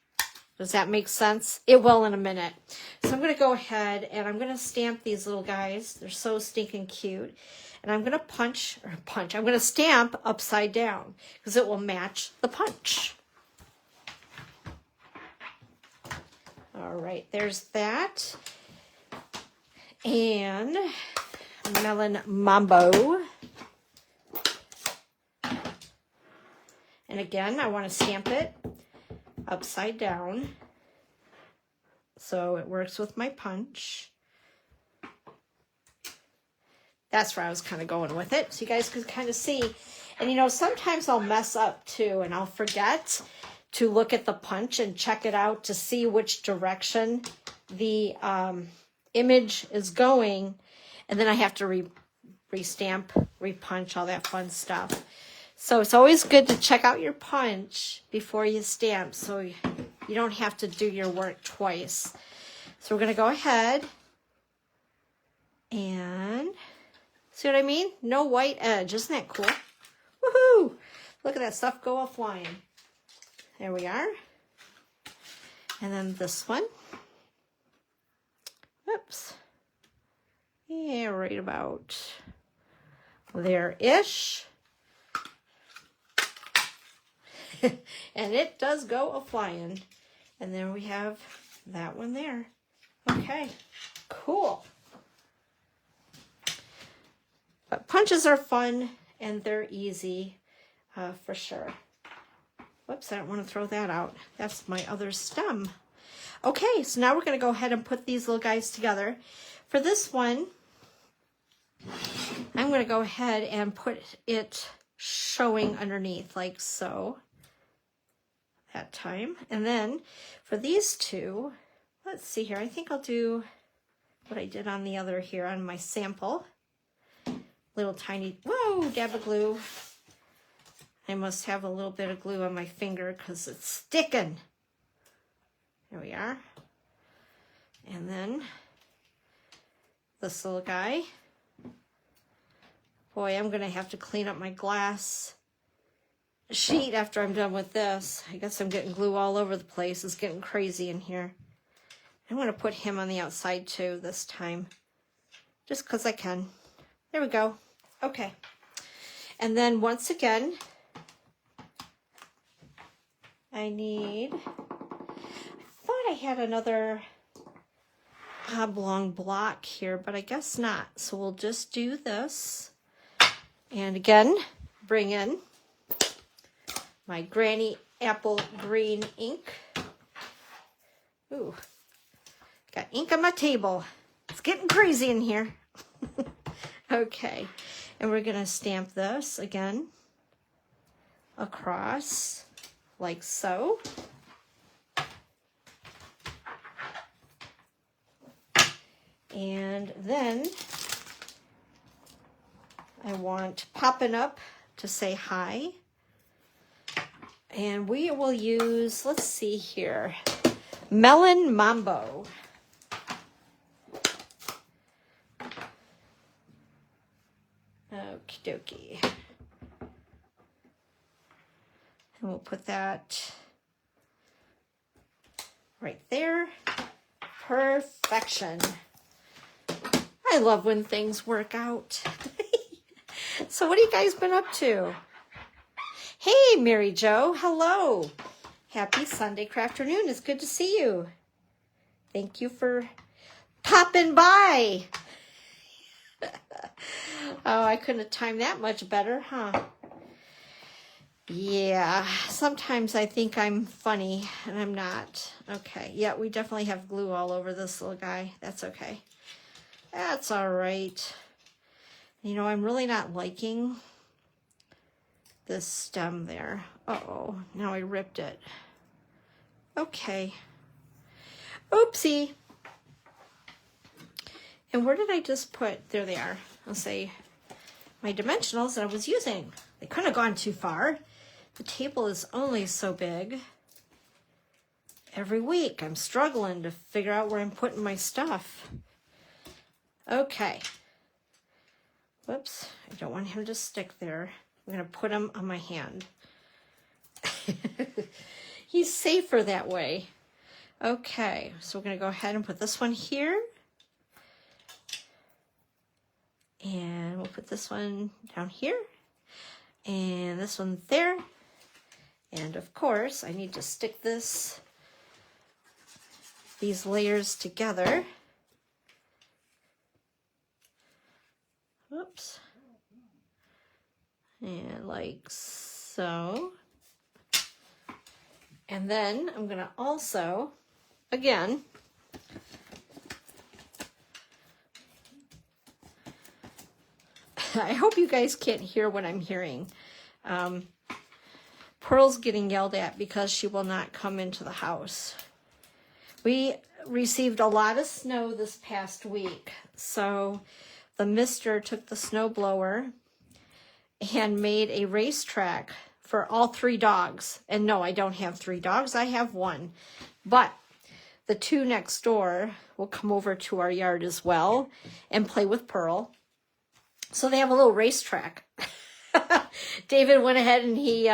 Does that make sense? It will in a minute. So I'm going to go ahead and I'm going to stamp these little guys. They're so stinking cute. And I'm going to I'm going to stamp upside down because it will match the punch. All right, there's that. And Melon Mambo. And again, I want to stamp it upside down so it works with my punch. That's where I was kind of going with it, so you guys could kind of see. And you know, sometimes I'll mess up too, and I'll forget to look at the punch and check it out to see which direction the image is going, and then I have to re-stamp, re-punch, all that fun stuff. So it's always good to check out your punch before you stamp, so you don't have to do your work twice. So we're going to go ahead and see what I mean? No white edge. Isn't that cool? Woohoo! Look at that stuff go all flying. There we are. And then this one. Oops. Yeah, right about there-ish. And it does go a-flying. And then we have that one there. Okay, cool. But punches are fun and they're easy for sure. Whoops, I don't want to throw that out. That's my other stem. Okay, so now we're going to go ahead and put these little guys together. For this one, I'm going to go ahead and put it showing underneath like so. That time. And then for these two, let's see here. I think I'll do what I did on the other here on my sample. Little tiny, whoa, dab of glue. I must have a little bit of glue on my finger because it's sticking. There we are. And then this little guy. Boy, I'm going to have to clean up my glass sheet after I'm done with this. I guess I'm getting glue all over the place. It's getting crazy in here. I want to put him on the outside too this time. Just because I can. There we go. Okay. And then once again, I thought I had another oblong block here, but I guess not. So we'll just do this. And again, bring in my Granny Apple Green ink. Ooh, got ink on my table. It's getting crazy in here. Okay, and we're gonna stamp this again across like so. And then I want popping up to say hi. And we will use, let's see here, Melon Mambo. Okie dokie. And we'll put that right there. Perfection. I love when things work out. So what have you guys been up to? Hey, Mary Jo, hello. Happy Sunday Crafternoon. It's good to see you. Thank you for popping by. Oh, I couldn't have timed that much better, huh? Yeah, sometimes I think I'm funny, and I'm not. Okay, yeah, we definitely have glue all over this little guy. That's okay. That's all right. You know, I'm really not liking this stem there. Uh-oh, now I ripped it. Okay. Oopsie. And where did I just put? There they are. I'll say my dimensionals that I was using. They couldn't have gone too far. The table is only so big. Every week I'm struggling to figure out where I'm putting my stuff. Okay. Whoops. I don't want him to stick there. I'm going to put him on my hand. He's safer that way. Okay. So we're going to go ahead and put this one here. And we'll put this one down here. And this one there. And of course, I need to stick these layers together. Oops. And like so. And then I'm going to also, again, I hope you guys can't hear what I'm hearing. Pearl's getting yelled at because she will not come into the house. We received a lot of snow this past week, so the mister took the snow blower and made a racetrack for all 3 dogs. And no, I don't have 3 dogs, I have 1. But the 2 next door will come over to our yard as well and play with Pearl. So they have a little racetrack. David went ahead and he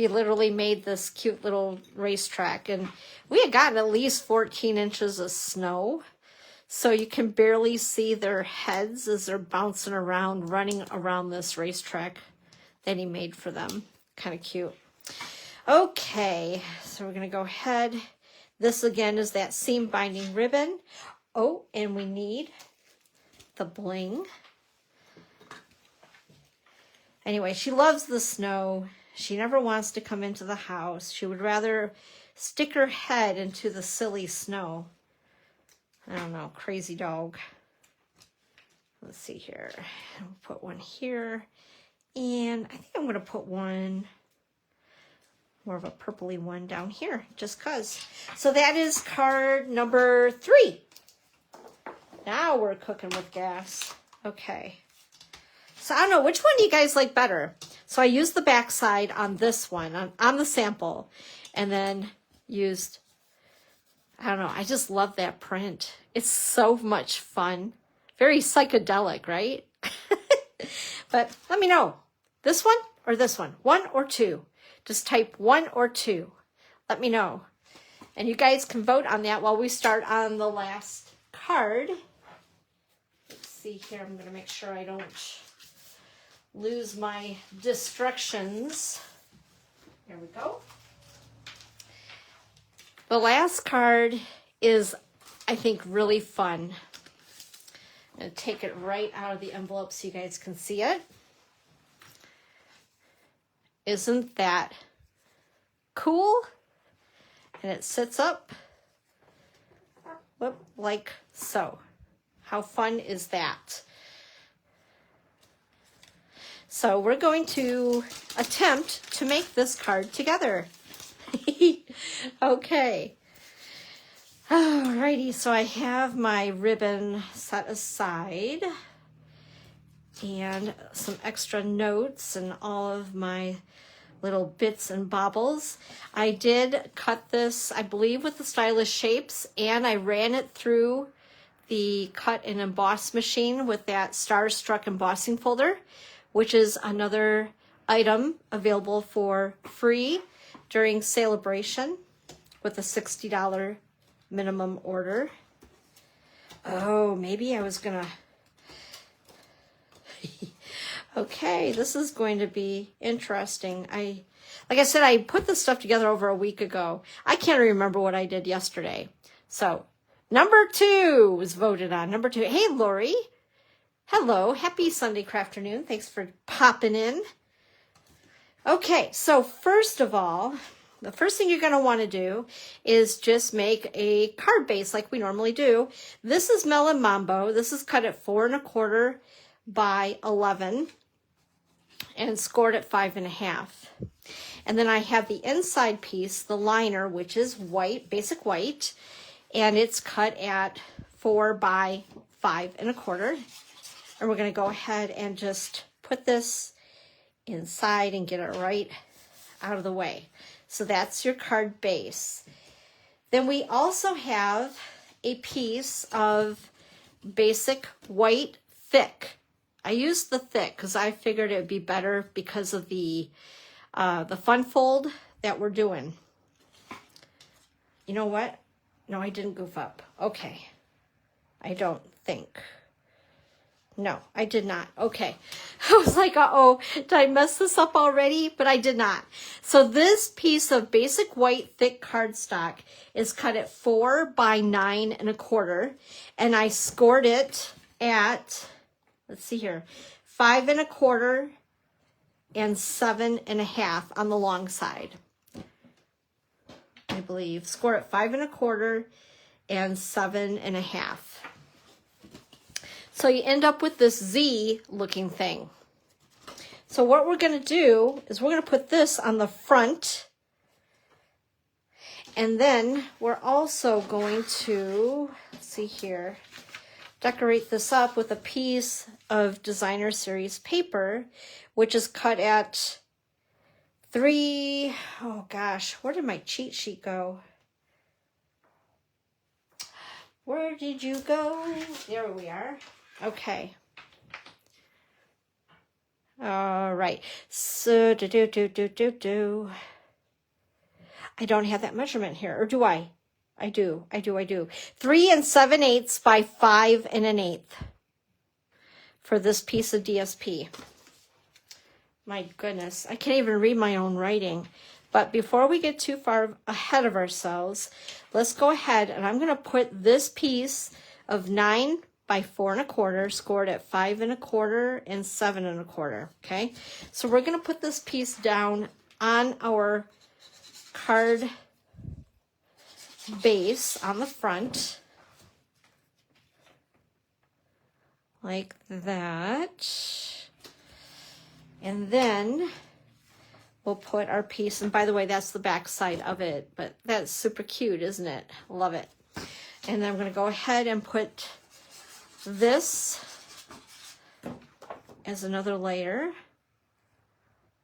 literally made this cute little racetrack. And we had gotten at least 14 inches of snow. So you can barely see their heads as they're bouncing around, running around this racetrack that he made for them. Kind of cute. Okay, so we're going to go ahead. This again is that seam binding ribbon. Oh, and we need the bling. Anyway, she loves the snow. She never wants to come into the house. She would rather stick her head into the silly snow. I don't know, crazy dog. Let's see here. I'll put one here. And I think I'm going to put one, more of a purpley one down here, just because. So that is card number 3. Now we're cooking with gas. Okay. So I don't know, which one do you guys like better? So I used the back side on this one, on the sample, and then used, I don't know, I just love that print. It's so much fun. Very psychedelic, right? But let me know, this one or this one? 1 or 2? Just type 1 or 2. Let me know. And you guys can vote on that while we start on the last card. Let's see here, I'm going to make sure I don't lose my distractions. Here we go. The last card is, I think, really fun. I'm going to take it right out of the envelope so you guys can see it. Isn't that cool? And it sits up, whoop, like so. How fun is that? So we're going to attempt to make this card together. Okay. Alrighty, so I have my ribbon set aside and some extra notes and all of my little bits and baubles. I did cut this, I believe, with the Stylish Shapes, and I ran it through the cut and emboss machine with that Starstruck embossing folder, which is another item available for free during celebration with a $60 minimum order. Oh, maybe I was gonna... Okay, this is going to be interesting. Like I said, I put this stuff together over a week ago. I can't remember what I did yesterday. So, number 2 was voted on. Number 2. Hey, Lori. Hello, happy Sunday Crafternoon. Thanks for popping in. Okay, so first of all, the first thing you're going to want to do is just make a card base like we normally do. This is Melon Mambo. This is cut at 4 1/4 by 11 and scored at 5 1/2. And then I have the inside piece, the liner, which is white, basic white, and it's cut at 4 by 5 1/4. And we're going to go ahead and just put this inside and get it right out of the way. So that's your card base. Then we also have a piece of basic white thick. I used the thick because I figured it would be better because of the fun fold that we're doing. You know what? No, I didn't goof up. Okay. I don't think. No, I did not. Okay. I was like, uh-oh, did I mess this up already? But I did not. So this piece of basic white thick cardstock is cut at 4 by 9 1/4. And I scored it at, let's see here, 5 1/4 and 7 1/2 on the long side. believe. Scored at 5 1/4 and 7.5. So you end up with this Z looking thing. So what we're going to do is we're going to put this on the front. And then we're also going to, let's see here, decorate this up with a piece of Designer Series paper, which is cut at 3, oh gosh, where did my cheat sheet go? Where did you go? There we are. Okay. All right. So, I don't have that measurement here, or do I? I do. 3 7/8 by 5 1/8 for this piece of DSP. My goodness, I can't even read my own writing. But before we get too far ahead of ourselves, let's go ahead and I'm going to put this piece of 9 by 4 1/4 scored at 5 1/4 and 7 1/4. Okay, so we're going to put this piece down on our card base on the front like that, and then we'll put our piece, and by the way, that's the back side of it, but that's super cute, isn't it? Love it. And then I'm going to go ahead and put this as another layer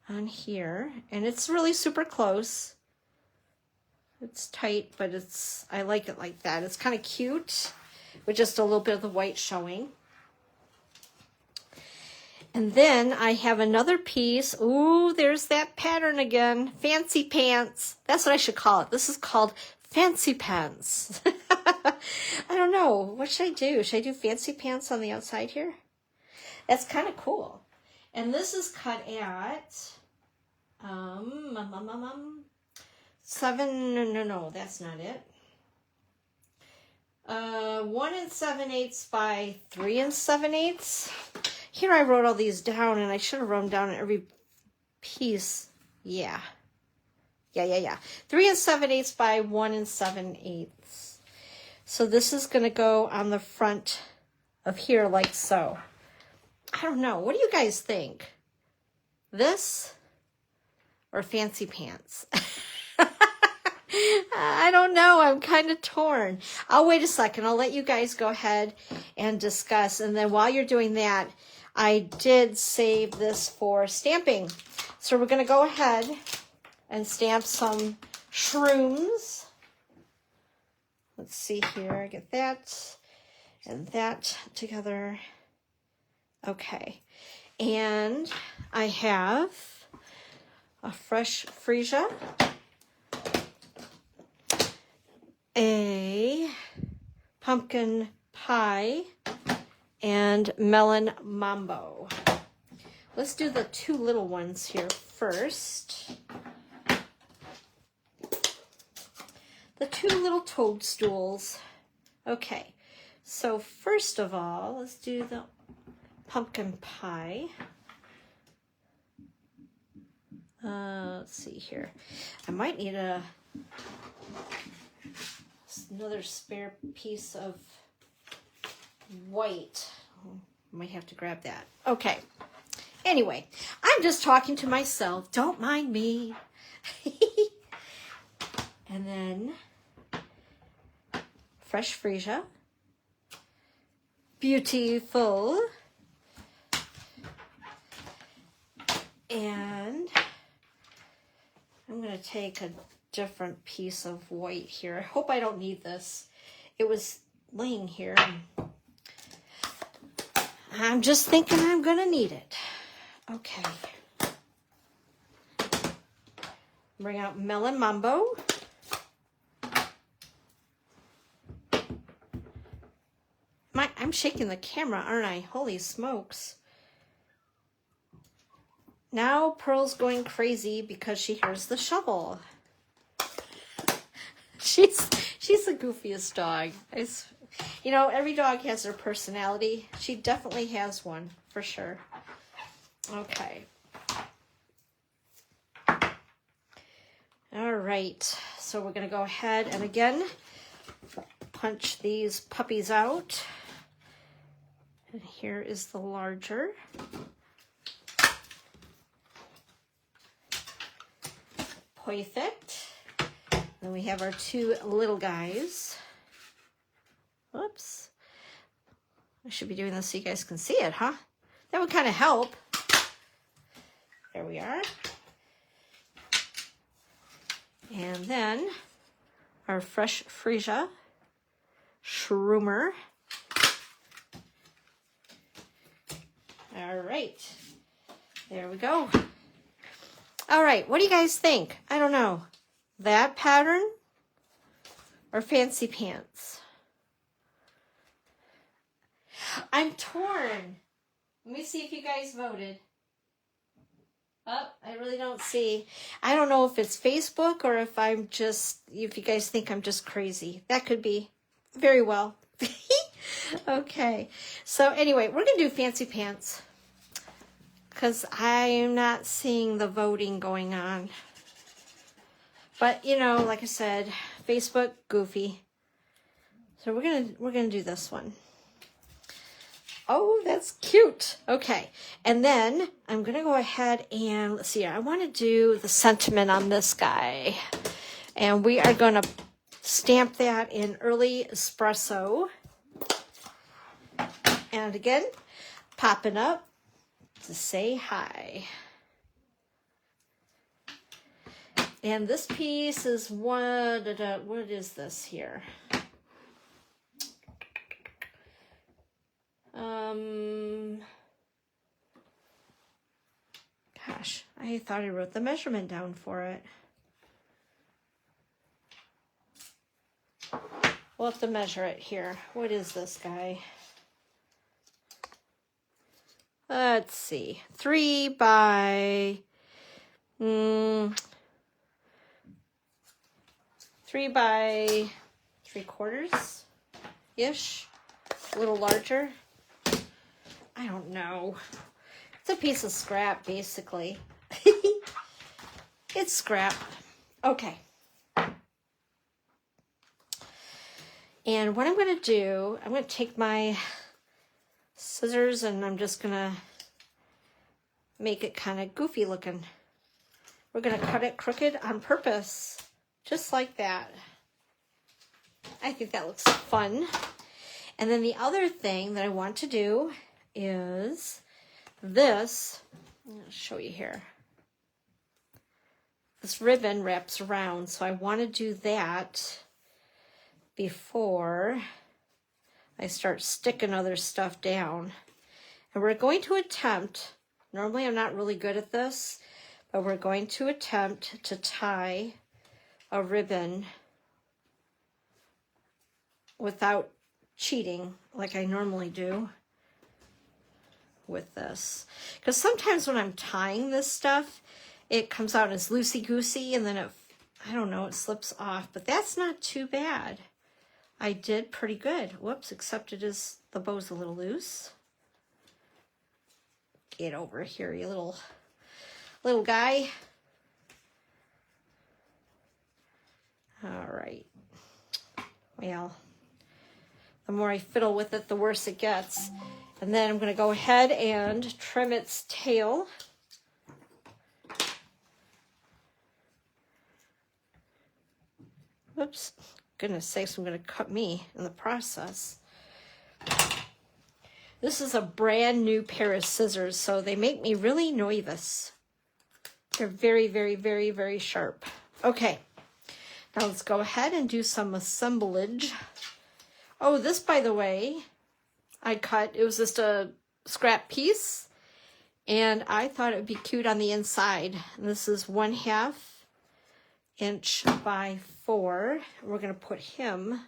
on here, and it's really super close. It's tight, but I like it like that. It's kind of cute with just a little bit of the white showing. And then I have another piece. Ooh, there's that pattern again. Fancy pants. That's what I should call it. This is called fancy pants. I don't know. What should I do? Should I do fancy pants on the outside here? That's kind of cool. And this is cut at 7, no, that's not it. 1 7/8 by 3 7/8. Here I wrote all these down, and I should have written down every piece. Yeah. 3 7/8 by 1 7/8. So this is going to go on the front of here like so. I don't know. What do you guys think? This or fancy pants? I don't know. I'm kind of torn. I'll wait a second. I'll let you guys go ahead and discuss. And then while you're doing that, I did save this for stamping. So we're going to go ahead and stamp some shrooms. Let's see here. Get that and that together. Okay. And I have a fresh freesia, a pumpkin pie, and melon mambo. Let's do the two little ones here first. The two little toadstools. Okay, so first of all, let's do the pumpkin pie. Let's see here. I might need another spare piece of white. Might have to grab that. Okay. Anyway, I'm just talking to myself. Don't mind me. And then fresh freesia. Beautiful. And I'm going to take a different piece of white here. I hope I don't need this. It was laying here. I'm just thinking I'm going to need it. Okay. Bring out melon mambo. I'm shaking the camera, aren't I? Holy smokes. Now Pearl's going crazy because she hears the shovel. She's the goofiest dog. You know, every dog has their personality. She definitely has one, for sure. Okay. All right. So we're going to go ahead and again punch these puppies out. And here is the larger. Perfect. Then we have our two little guys. Whoops. I should be doing this so you guys can see it, huh? That would kind of help. There we are. And then our fresh freesia shroomer. All right. There we go. All right. What do you guys think? I don't know. That pattern or fancy pants? I'm torn. Let me see if you guys voted. Oh, I really don't see. I don't know if it's Facebook or if if you guys think I'm just crazy. That could be. Very well. Okay. So anyway, we're going to do fancy pants because I'm not seeing the voting going on. But, you know, like I said, Facebook, goofy. So we're going to do this one. Oh, that's cute. Okay. And then I'm going to go ahead and let's see. I want to do the sentiment on this guy. And we are going to stamp that in early espresso. And again, popping up to say hi. And this piece is what is this here? Gosh, I thought I wrote the measurement down for it. We'll have to measure it here. What is this guy? Let's see. 3 by 3 by 3/4 ish. A little larger. I don't know. It's a piece of scrap, basically. It's scrap. Okay. And what I'm going to do, I'm going to take my scissors and I'm just going to make it kind of goofy looking. We're going to cut it crooked on purpose, just like that. I think that looks fun. And then the other thing that I want to do is this. I'll show you here. This ribbon wraps around, so I want to do that before I start sticking other stuff down. And we're going to attempt, normally I'm not really good at this, but we're going to attempt to tie a ribbon without cheating like I normally do with this. Because sometimes when I'm tying this stuff, it comes out as loosey-goosey and then it, I don't know, it slips off. But that's not too bad. I did pretty good. Whoops, except it is, the bow's a little loose. Get over here, you little guy. All right. Well, the more I fiddle with it, the worse it gets. And then I'm going to go ahead and trim its tail. Whoops. Goodness sakes, I'm going to cut me in the process. This is a brand new pair of scissors, so they make me really nervous. They're very, very, very, very sharp. Okay. Now let's go ahead and do some assemblage. Oh, this, by the way, I cut. It was just a scrap piece, and I thought it would be cute on the inside. And this is 1/2 inch by 4. We're going to put him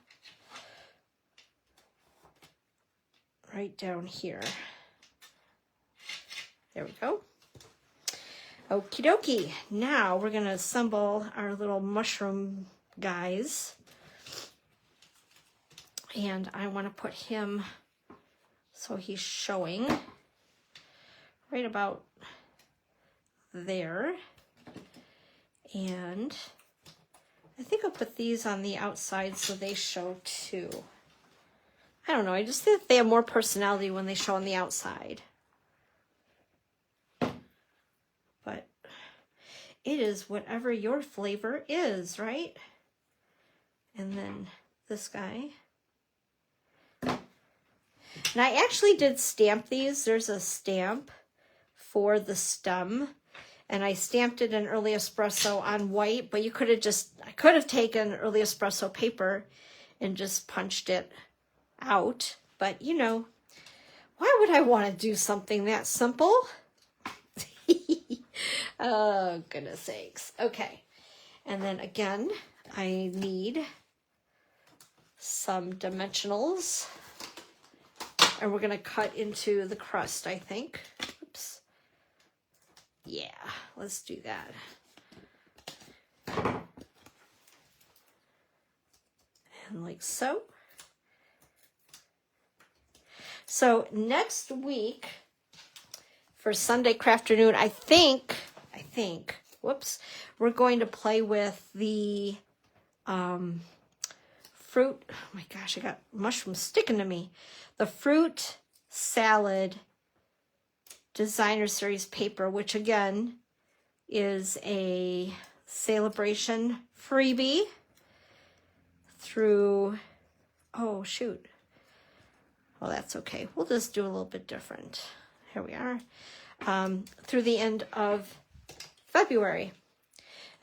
right down here. There we go. Okie dokie. Now we're going to assemble our little mushroom guys. And I want to put him so he's showing right about there. And I think I'll put these on the outside so they show too. I don't know, I just think they have more personality when they show on the outside. But it is whatever your flavor is, right? And then this guy. And I actually did stamp these. There's a stamp for the stem. And I stamped it in Early Espresso on white, but you could have I could have taken Early Espresso paper and just punched it out. But, you know, why would I want to do something that simple? Oh, goodness sakes. Okay. And then again, I need some dimensionals. And we're going to cut into the crust, I think. Oops. Yeah, let's do that. And like so. So next week for Sunday Crafternoon, I think, whoops, we're going to play with the fruit. Oh my gosh, I got mushrooms sticking to me. The fruit salad designer series paper, which again is a celebration freebie through, oh shoot, well that's okay, we'll just do a little bit different. Here we are, through the end of February.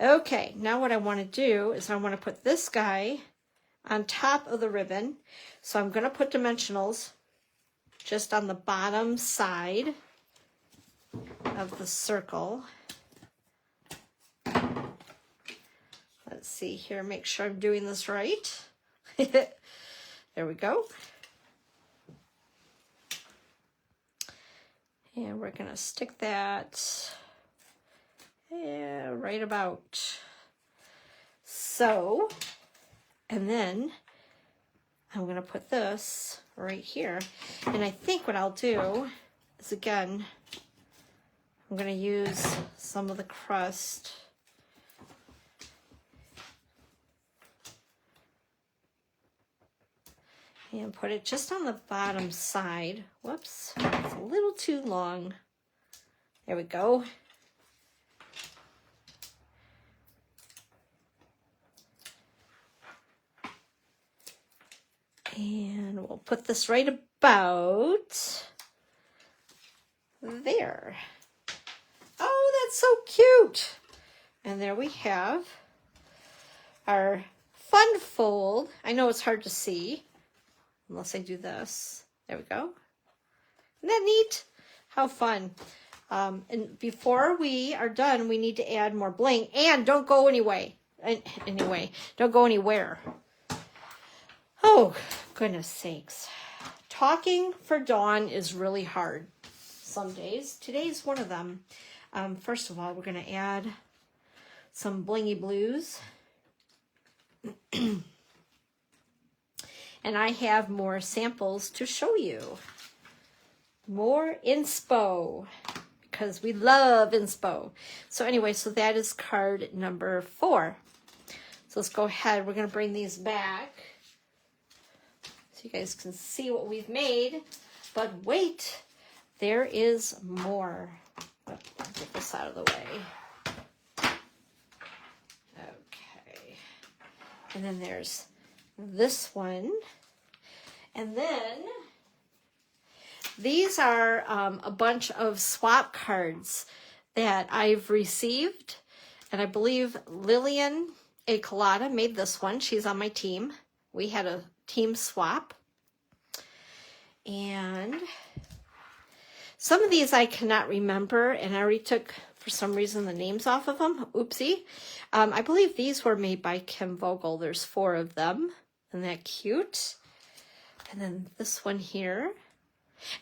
Okay, now what I want to do is I want to put this guy on top of the ribbon. So I'm going to put dimensionals just on the bottom side of the circle. Let's see here, make sure I'm doing this right. There we go. And we're going to stick that right about so. And then I'm going to put this right here. And I think what I'll do is, again, I'm going to use some of the crust. And put it just on the bottom side. Whoops, it's a little too long. There we go. And we'll put this right about there. Oh, that's so cute. And there we have our fun fold. I know it's hard to see unless I do this. There we go. Isn't that neat? How fun. And before we are done, we need to add more bling. And don't go anyway. Don't go anywhere. Oh, goodness sakes. Talking for Dawn is really hard some days. Today's one of them. First of all, we're going to add some blingy blues. And I have more samples to show you. More inspo, because we love inspo. So anyway, so that is card number 4. So let's go ahead. We're going to bring these back so you guys can see what we've made. But wait, there is more. I'll get this out of the way. Okay. And then there's this one. And then these are a bunch of swap cards that I've received. And I believe Lillian A. Collada made this one. She's on my team. We had a team swap. And some of these I cannot remember. And I already took, for some reason, the names off of them. Oopsie. I believe these were made by Kim Vogel. There's 4 of them. Isn't that cute? And then this one here.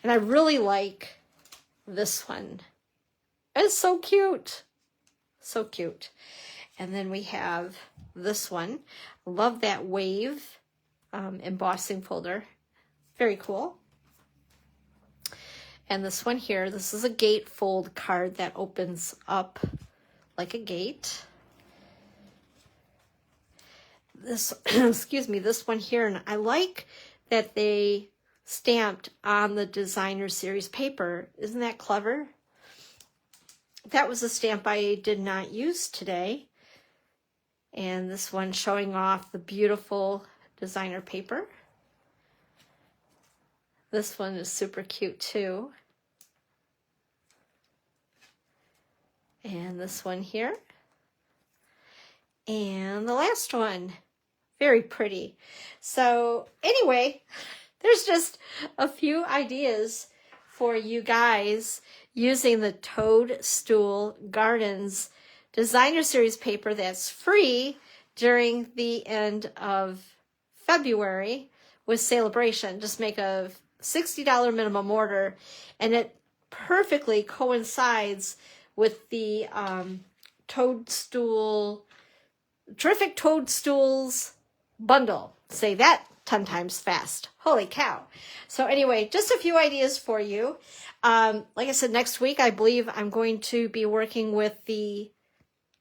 And I really like this one. It's so cute. So cute. And then we have this one. Love that wave embossing folder. Very cool. And this one here, this is a gatefold card that opens up like a gate. this, excuse me, this one here. And I like that they stamped on the designer series paper. Isn't that clever? That was a stamp I did not use today. And this one showing off the beautiful designer paper. This one is super cute too. And this one here. And the last one. Very pretty. So anyway, there's just a few ideas for you guys using the Toadstool Gardens designer series paper that's free during the end of February with Celebration. Just make a $60 minimum order, and it perfectly coincides with the Terrific Toadstools bundle. Say that 10 times fast. Holy cow. So anyway, just a few ideas for you. Like I said, next week, I believe I'm going to be working with the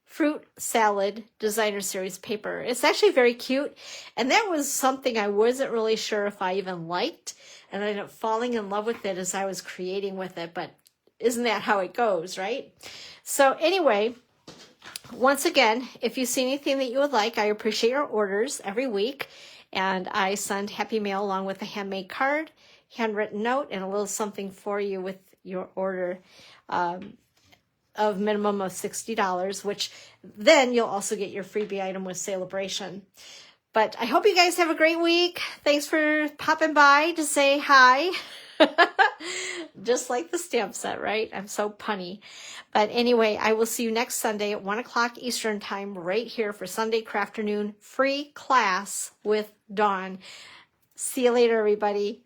fruit salad designer series paper. It's actually very cute. And that was something I wasn't really sure if I even liked. And I ended up falling in love with it as I was creating with it. But isn't that how it goes, right? So anyway, once again, if you see anything that you would like, I appreciate your orders every week. And I send Happy Mail along with a handmade card, handwritten note, and a little something for you with your order of minimum of $60, which then you'll also get your freebie item with Celebration. But I hope you guys have a great week. Thanks for popping by to say hi. Just like the stamp set, right? I'm so punny. But anyway, I will see you next Sunday at 1 o'clock Eastern Time right here for Sunday Crafternoon free class with Dawn. See you later, everybody.